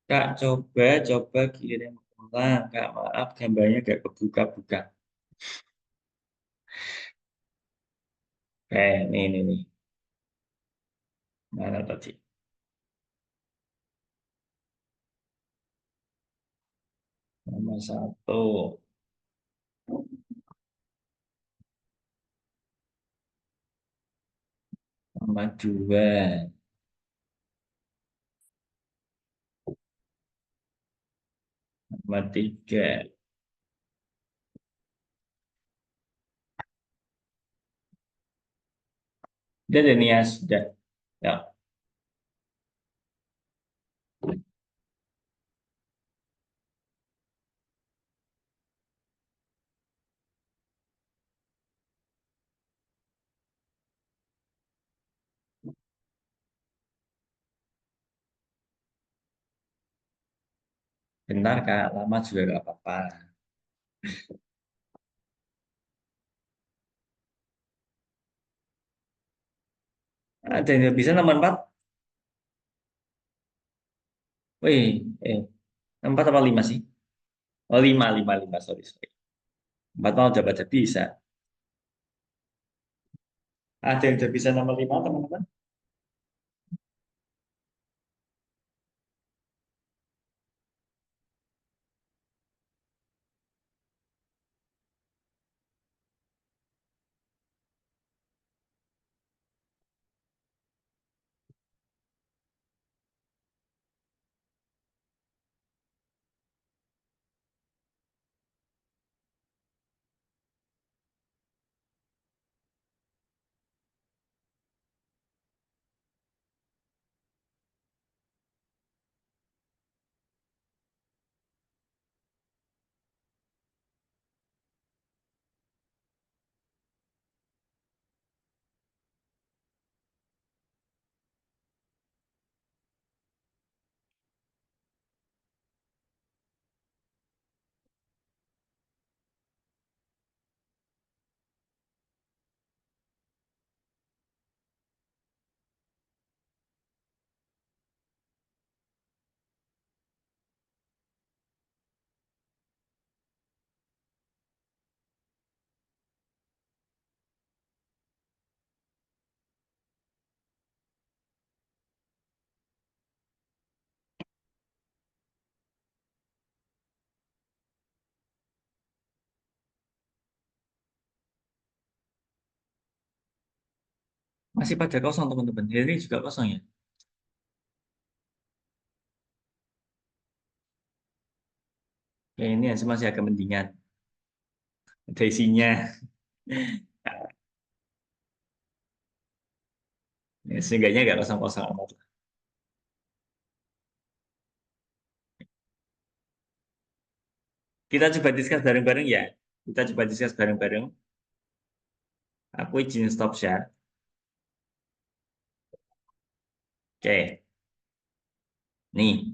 Kak, coba kirim ulang. Kak, maaf gambarnya gak kebuka-buka. Nih. Mana tadi? Nomor 1, nomor 2, nomor 3. Udah deh Nias, udah. Ya. Bentar Kak, lama juga nggak apa-apa. Ada yang nggak bisa nomor 4? Wih, 4 apa 5 sih? Oh 5, 5, 5, sorry, sorry. 4 mau udah baca bisa. Ada yang udah bisa nomor 5 teman-teman? Masih pada kosong teman-teman. Ini juga kosong ya. Ya ini masih agak mendingan. Ada isinya. Ya, seenggaknya nggak kosong-kosong amat. Kita coba discuss bareng-bareng ya. Kita coba discuss bareng-bareng. Aku izin stop share. Oke, nih.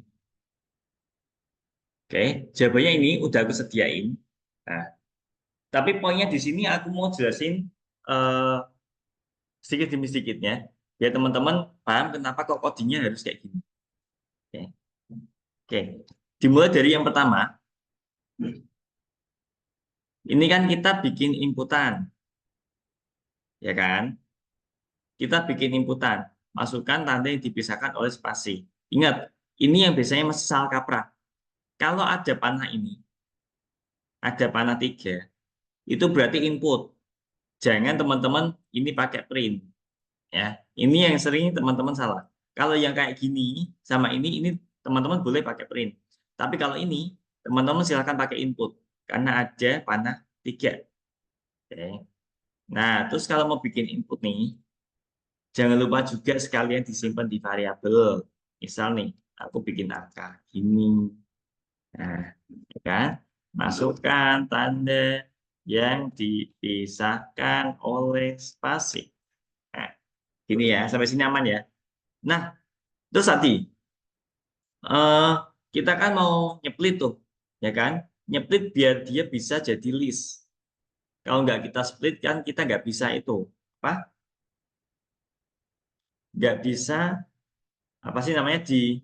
Oke, jawabannya ini udah aku sediain. Nah, tapi poinnya di sini aku mau jelasin eh, sedikit demi sedikitnya, biar teman-teman paham kenapa kok codingnya harus kayak gini. Oke, oke. Dimulai dari yang pertama. Ini kan kita bikin inputan, ya kan? Kita bikin inputan, masukkan tanda yang dipisahkan oleh spasi. Ingat, ini yang biasanya masih salah kaprah. Kalau ada panah ini, ada panah 3, itu berarti input. Jangan teman-teman ini pakai print. Ya, ini yang sering teman-teman salah. Kalau yang kayak gini sama ini teman-teman boleh pakai print. Tapi kalau ini, teman-teman silakan pakai input. Karena ada panah 3. Oke. Nah, terus kalau mau bikin input nih, jangan lupa juga sekalian disimpan di variabel. Misal nih, aku bikin angka gini. Nah, ya kan? Masukkan tanda yang dipisahkan oleh spasi. Nah, gini ya, sampai sini aman ya. Nah, terus tadi eh, kita kan mau nyeplit tuh, ya kan? Nyeplit biar dia bisa jadi list. Kalau nggak kita split kan kita nggak bisa itu apa? Nggak bisa apa sih namanya di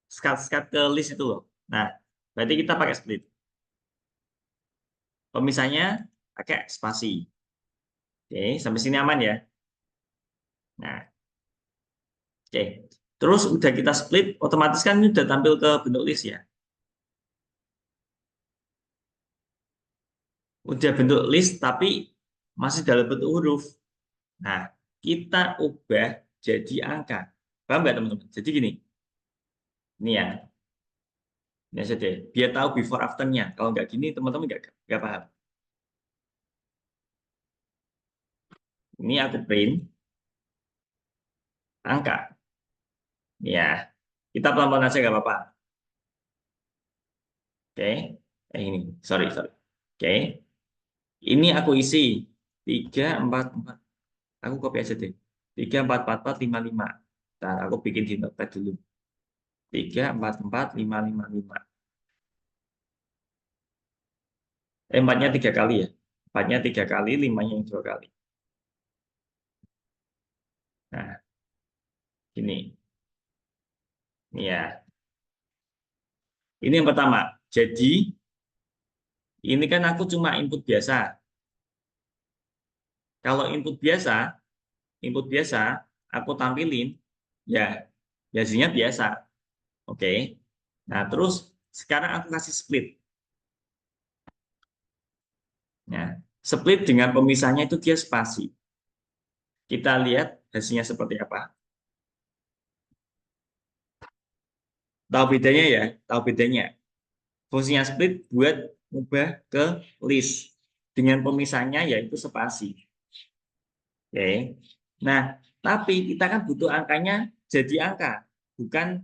skat ke list itu loh. Nah, berarti kita pakai split. Pemisahnya pakai spasi. Oke, sampai sini aman ya. Nah, oke. Terus udah kita split, otomatis kan ini udah tampil ke bentuk list ya. Udah bentuk list tapi masih dalam bentuk huruf. Nah, kita ubah jadi angka. Paham nggak teman-teman? Jadi gini, ini ya, ini aja deh. Biar tahu before after-nya. Kalau nggak gini, teman-teman nggak paham. Ini aku print angka. Ya, kita pelan-pelan aja nggak apa-apa. Oke, ini, sorry, sorry. Oke, ini aku isi 3, 4, 4. Aku copy aja deh. 3, 4, 4, 4, 5, 5. Ntar aku bikin di notepad dulu. 3, 4, 4, 5, 5, 5. 4-nya 3 kali ya. 4-nya 3 kali, 5-nya yang 2 kali. Nah, ini. Ini ya. Ini yang pertama. Jadi, ini kan aku cuma input biasa. Kalau input biasa, aku tampilin, ya hasilnya biasa. Oke. Nah, terus sekarang aku kasih split. Nah, split dengan pemisahnya itu dia spasi. Kita lihat hasilnya seperti apa. Tahu bedanya ya? Tahu bedanya. Fungsinya split buat ubah ke list. Dengan pemisahnya yaitu spasi. Oke. Nah, tapi kita kan butuh angkanya jadi angka, bukan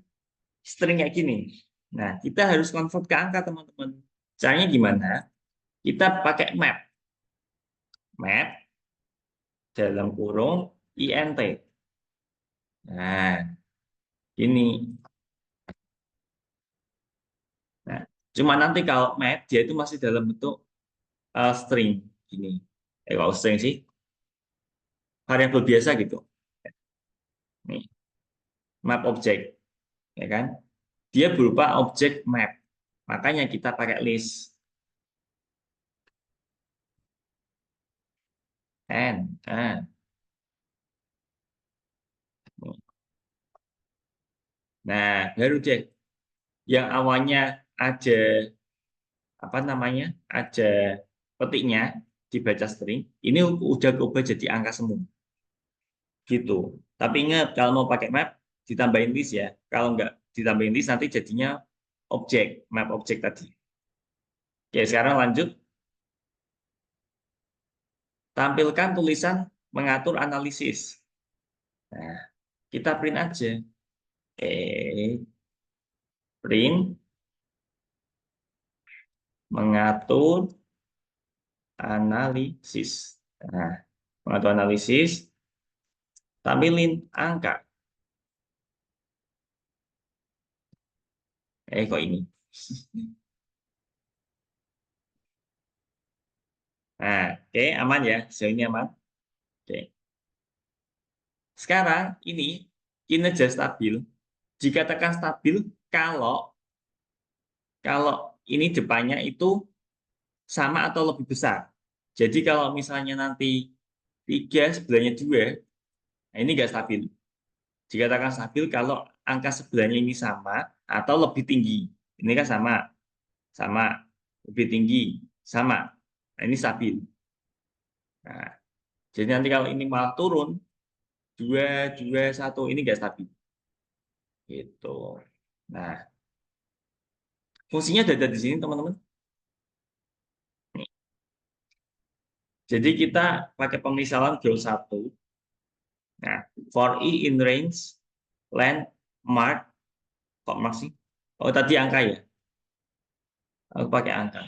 string kayak gini. Nah, kita harus convert ke angka, teman-teman. Caranya gimana? Kita pakai map. Map dalam kurung int. Nah, ini. Nah, cuma nanti kalau map dia itu masih dalam bentuk string gini. Kalau string sih variabel biasa gitu. Nih, map object, ya kan? Dia berupa objek map. Makanya kita pakai list. Nah, nah, baru deh yang awalnya ada apa namanya? Ada petiknya dibaca string, ini udah berubah jadi angka semua. Gitu. Tapi ingat kalau mau pakai map ditambahin list ya. Kalau nggak ditambahin list nanti jadinya objek, map objek tadi. Oke, sekarang lanjut. Tampilkan tulisan mengatur analisis. Nah, kita print aja. Oke, print mengatur analisis. Nah, mengatur analisis, tampilin angka. Kok ini? Nah, oke, aman ya. Sejauh ini aman. Oke. Sekarang ini kinerja stabil. Dikatakan stabil kalau kalau ini depannya itu sama atau lebih besar. Jadi kalau misalnya nanti 3 sebelahnya 2, nah ini nggak stabil. Dikatakan stabil kalau angka sebelahnya ini sama atau lebih tinggi. Ini kan sama, sama, lebih tinggi, sama. Nah, ini stabil. Nah, jadi nanti kalau ini malah turun, 2, 2, 1, ini nggak stabil. Gitu. Nah, fungsinya ada di sini, teman-teman. Jadi kita pakai pemisalan goal 1. Nah, for i in range, length, mark, kok mark sih? Oh, tadi angka ya? Aku pakai angka.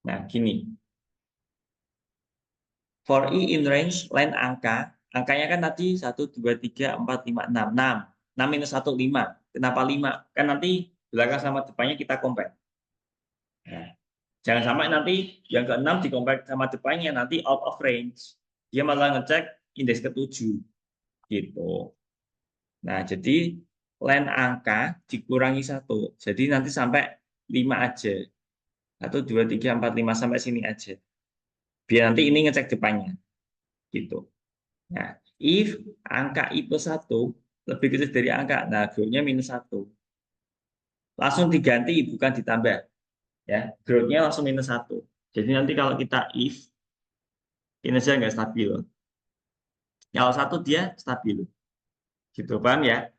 Nah, gini. For i in range, length angka. Angkanya kan tadi 1, 2, 3, 4, 5, 6. 6. 6 minus 1, 5. Kenapa 5? Kan nanti belakang sama depannya kita compare. Nah, jangan sampai nanti yang ke-6 di compare sama depannya, nanti out of range. Dia malah ngecek indeks ke-7. Gitu. Nah, jadi len angka dikurangi 1. Jadi nanti sampai 5 aja. 1, 2, 3, 4, 5 sampai sini aja. Biar nanti ini ngecek depannya. Gitu. Nah, if angka I plus 1 lebih kecil dari angka, nah growth-nya minus 1. Langsung diganti, bukan ditambah. Ya, growth-nya langsung minus 1. Jadi nanti kalau kita if, kinerja nggak stabil. Kalau 1 dia stabil. Gitu, paham ya?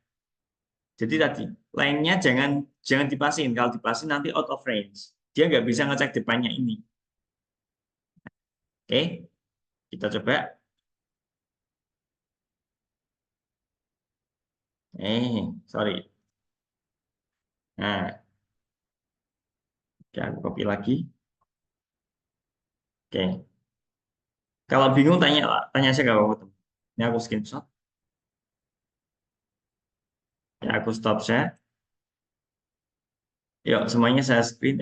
Jadi tadi, lainnya jangan dipasin. Kalau dipasin nanti out of range. Dia nggak bisa ngecek depannya ini. Oke, kita coba. Sorry. Nah, oke, aku copy lagi. Oke. Kalau bingung tanya saya nggak apa-apa. Ini aku screenshot. Ya, aku stop share. Yuk, semuanya saya screen.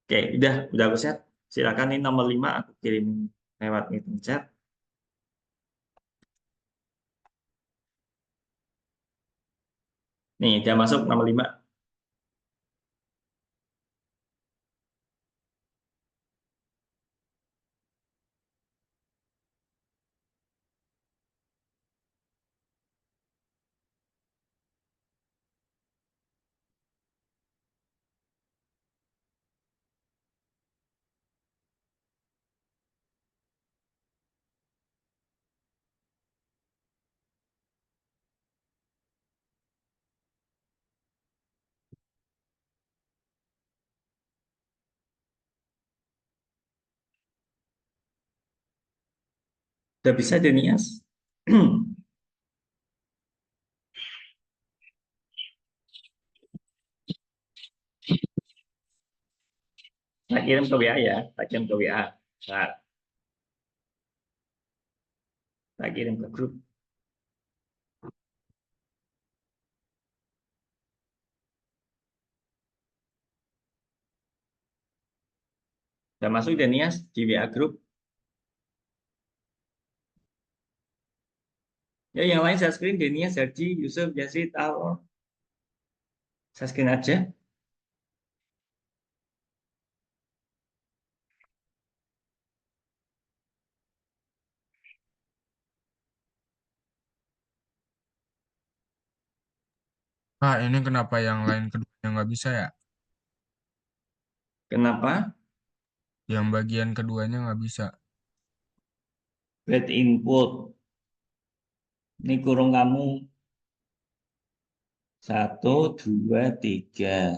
Oke, udah aku share. Silakan ini nomor 5 aku kirim lewat meeting chat. Nih, dia masuk nomor 5. Udah bisa, Denias? Tak kirim ke WA ya, tak kirim ke WA. Nah, tak kirim ke grup. Udah masuk Denias di WA grup. Ya, yang lain saya screen, Denias, Herji, Yusuf, Yazid, Al. Saya screen aja. Ah, ini kenapa yang lain keduanya nggak bisa ya? Kenapa? Yang bagian keduanya nggak bisa. Bad input. Ini kurung kamu. 1, 2, 3.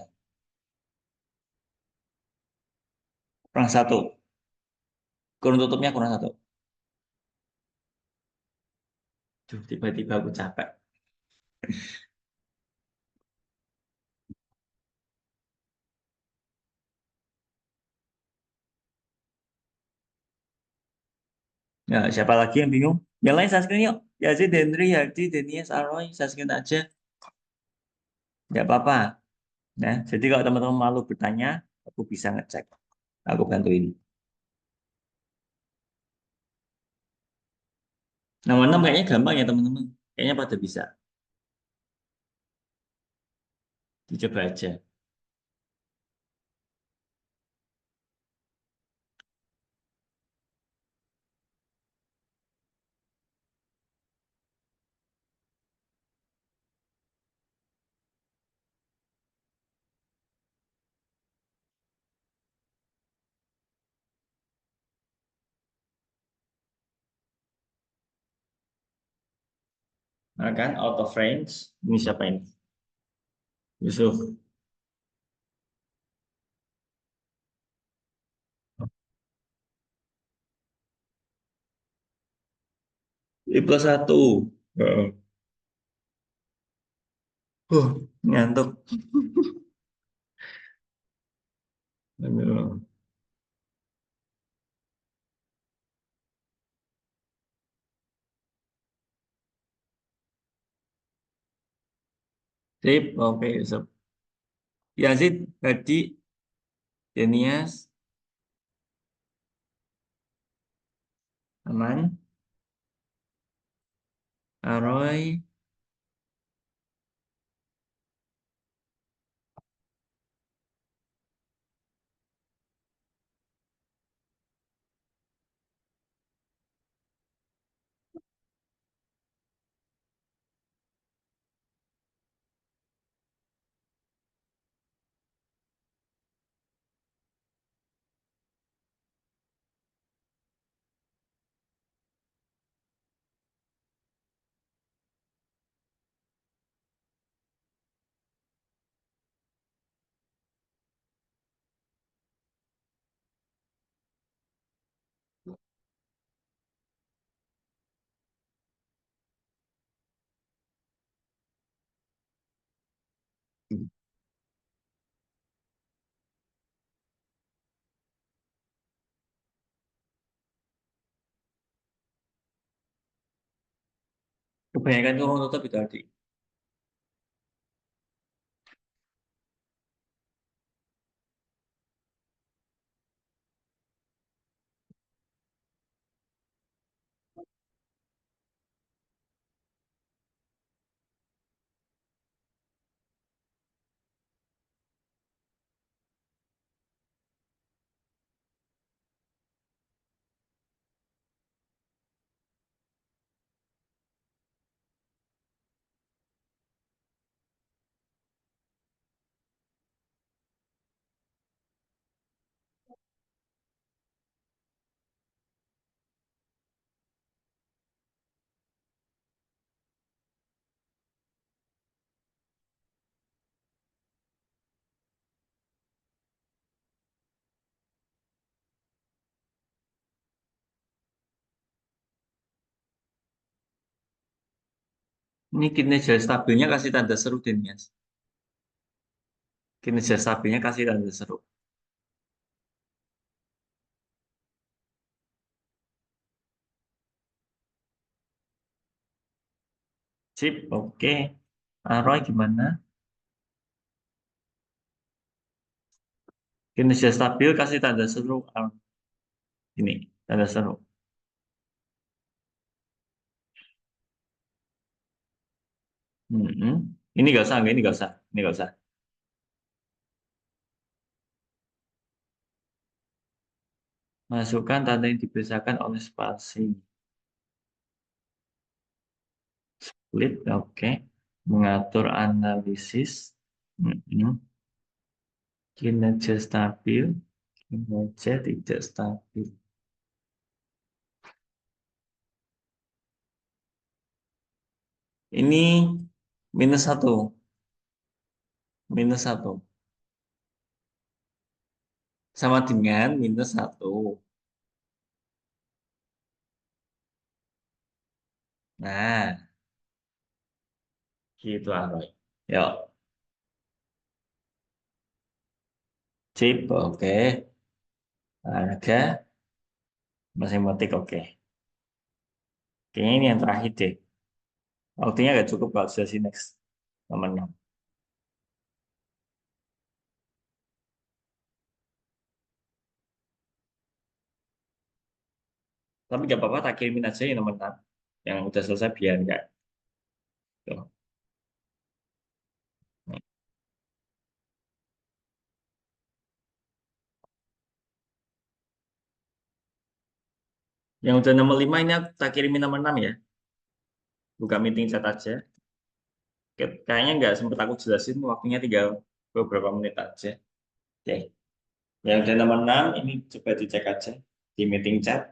Kurang 1. Kurung tutupnya kurang 1. Duh, tiba-tiba aku capek. Ya, siapa lagi yang bingung? Yang lain saya screen yuk. Yazid, Henry, Hardi, Denias, Aroy. Saya screen aja. Nggak apa-apa. Nah, jadi kalau teman-teman malu bertanya, aku bisa ngecek. Aku bantuin. Nomor 6 kayaknya gampang ya teman-teman. Kayaknya pada bisa. Dicoba aja. Nah, kan out of range. Ini siapa ini? Yusuf. I plus 1. Ngantuk. Aduh. Sip, oke Yusuf. Yazid, Hadi, Denias, aman. Aroy, kebanyakan ngomong tetap itu tadi. Ini kinerja stabilnya kasih tanda seru, Den, Mas. Kinerja stabilnya kasih tanda seru. Sip, oke. Roy gimana? Kinerja stabil kasih tanda seru. Ini, tanda seru. Mm-mm. Ini nggak usah, ini nggak usah. Ini nggak usah. Masukkan tanda yang dipisahkan oleh spasi. Split, oke. Mengatur analisis. Mm-mm. Kinerja stabil. Kinerja tidak stabil. Ini -1. -1. Sama dengan -1. Nah, gitu Aroy. Yuk, chip, oke. Harga, masih motik, oke. Kayaknya ini yang terakhir deh. Waktunya nggak cukup kalau sudah sih next. Nomor 6. Tapi nggak apa-apa, tak kirimin aja yang nomor 6. Yang udah selesai biar nggak. Tuh. Yang udah nomor 5 ini aku tak kirimin nomor 6 ya. Buka meeting chat aja. Kayaknya nggak sempet aku jelasin, waktunya tinggal beberapa menit aja. Oke. Yang udah nomor 6 ini coba dicek aja di meeting chat.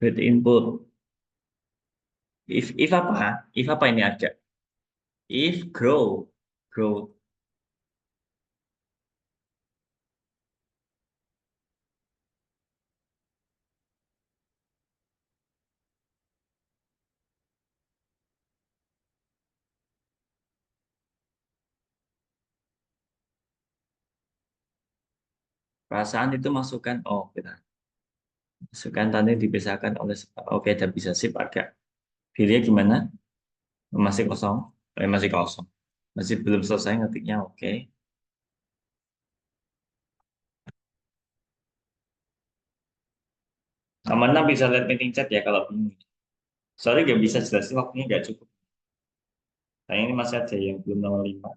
With input. If apa? If apa ini ada? If grow. Grow. Perasaan itu masukkan. Oh, kita. Masukkan tanda dipisahkan oleh. Oke, udah bisa sip agak. Pilihnya gimana? Masih kosong. Masih kosong. Masih belum selesai ngetiknya. Oke. Amanah bisa lihat meeting chat ya kalau bingung. Sorry nggak bisa jelasin, waktunya nggak cukup. Nah, ini masih ada yang belum nomor 5.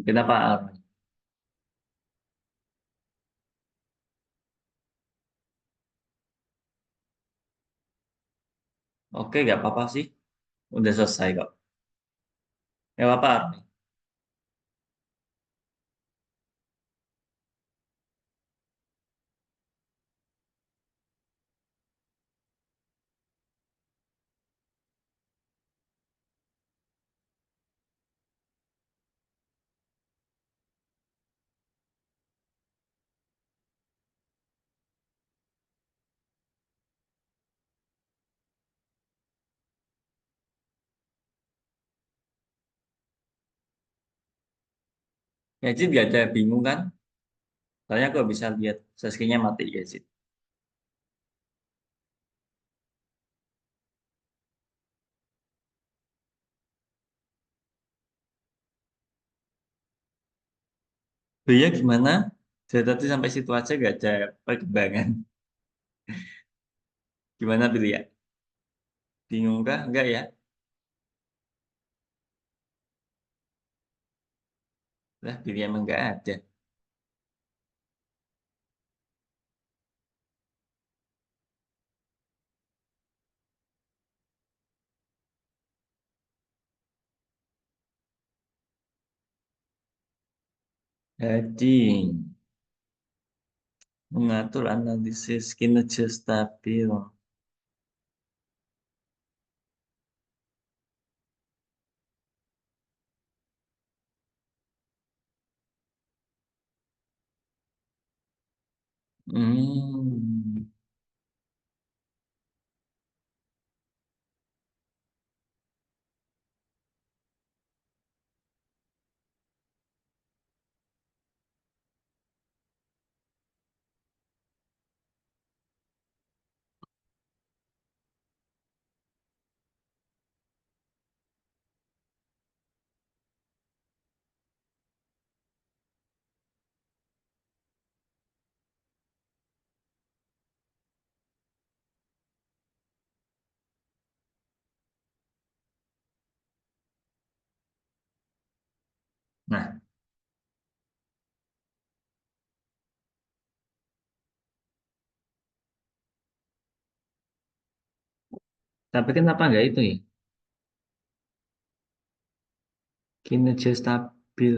Kenapa? Oke, nggak apa-apa sih. Udah selesai kok. Nggak apa-apa. Gadget nggak ada, bingung kan? Soalnya aku bisa lihat screen-nya mati gadget. Beliau gimana? Dari tadi sampai situ aja nggak ada perkembangan. Gimana Billy ya? Bingung kah? Enggak ya? Lah, Billy emang nggak ada. Jadi, mengatur analisis kinerja stabil. Hmm. Nah, tapi kenapa nggak itu ya? Kinerja stabil.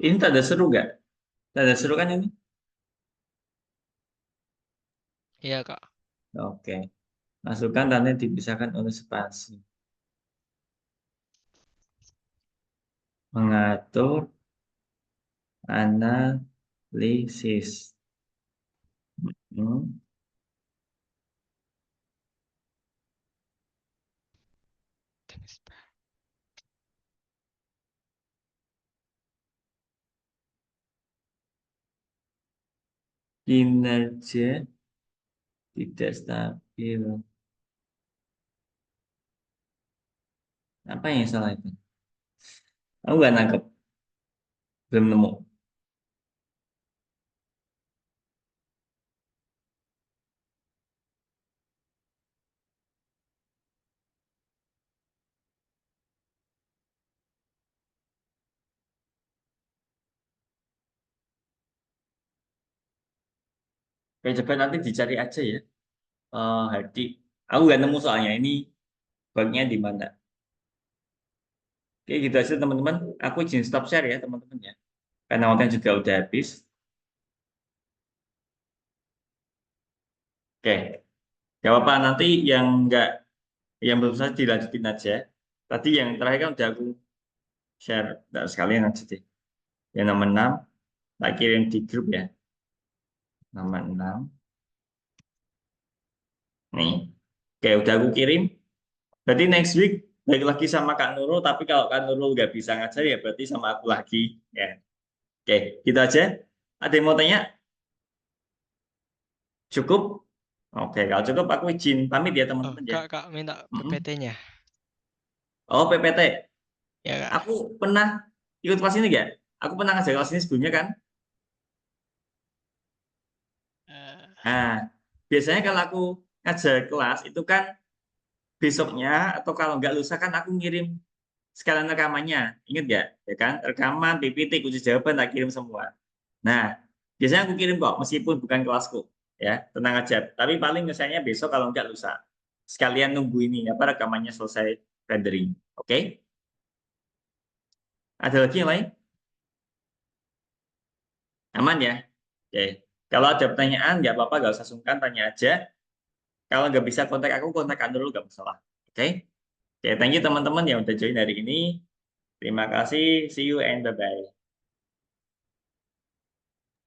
Ini tanda seru nggak? Tanda seru kan ini? Iya, Kak. Oke. Masukkan tanda yang dipisahkan oleh spasi. Mengatur analisis. Hmm. Kinerja tidak stabil. Apa yang salah itu? Aku nggak nangkep. Belum nemu. Oke, coba nanti dicari aja ya. Hadi. Aku nggak nemu soalnya. Ini bugnya di mana? Oke, gitu aja teman-teman. Aku izin stop share ya teman-teman ya. Karena waktunya juga udah habis. Oke, gak apa-apa. Nanti yang nggak, yang belum selesai dilanjutin aja. Tadi yang terakhir kan udah aku share. Nah, sekalian aja deh. Yang nomor 6, tak kirim di grup ya. Nomor 6. Nih. Oke, udah aku kirim. Berarti next week balik lagi sama Kak Nurul. Tapi kalau Kak Nurul nggak bisa ngajar ya berarti sama aku lagi. Ya. Oke, gitu aja. Ada yang mau tanya? Cukup? Oke, kalau cukup aku izin pamit ya Oh, teman-teman ya. Kak minta Mm-mm. PPT-nya. Oh, PPT. Ya, Kak. Aku pernah ikut kelas ini nggak? Aku pernah ngajar kelas ini sebelumnya kan? Eh, Nah, biasanya kalau aku ngajar kelas itu kan besoknya atau kalau nggak lusa kan aku ngirim sekalian rekamannya. Ingat nggak? Ya kan? Rekaman, PPT, kunci jawaban tak kirim semua. Nah, biasanya aku kirim kok meskipun bukan kelasku. Ya, tenang aja. Tapi paling misalnya besok kalau nggak lusa. Sekalian nunggu ini apa rekamannya selesai rendering. Oke? Ada lagi yang lain? Aman ya? Oke. Kalau ada pertanyaan, nggak apa-apa, nggak usah sungkan, tanya aja. Kalau nggak bisa kontak aku, kontak dulu, nggak masalah. Oke? Oke, thank you teman-teman yang udah join hari ini. Terima kasih. See you and bye-bye.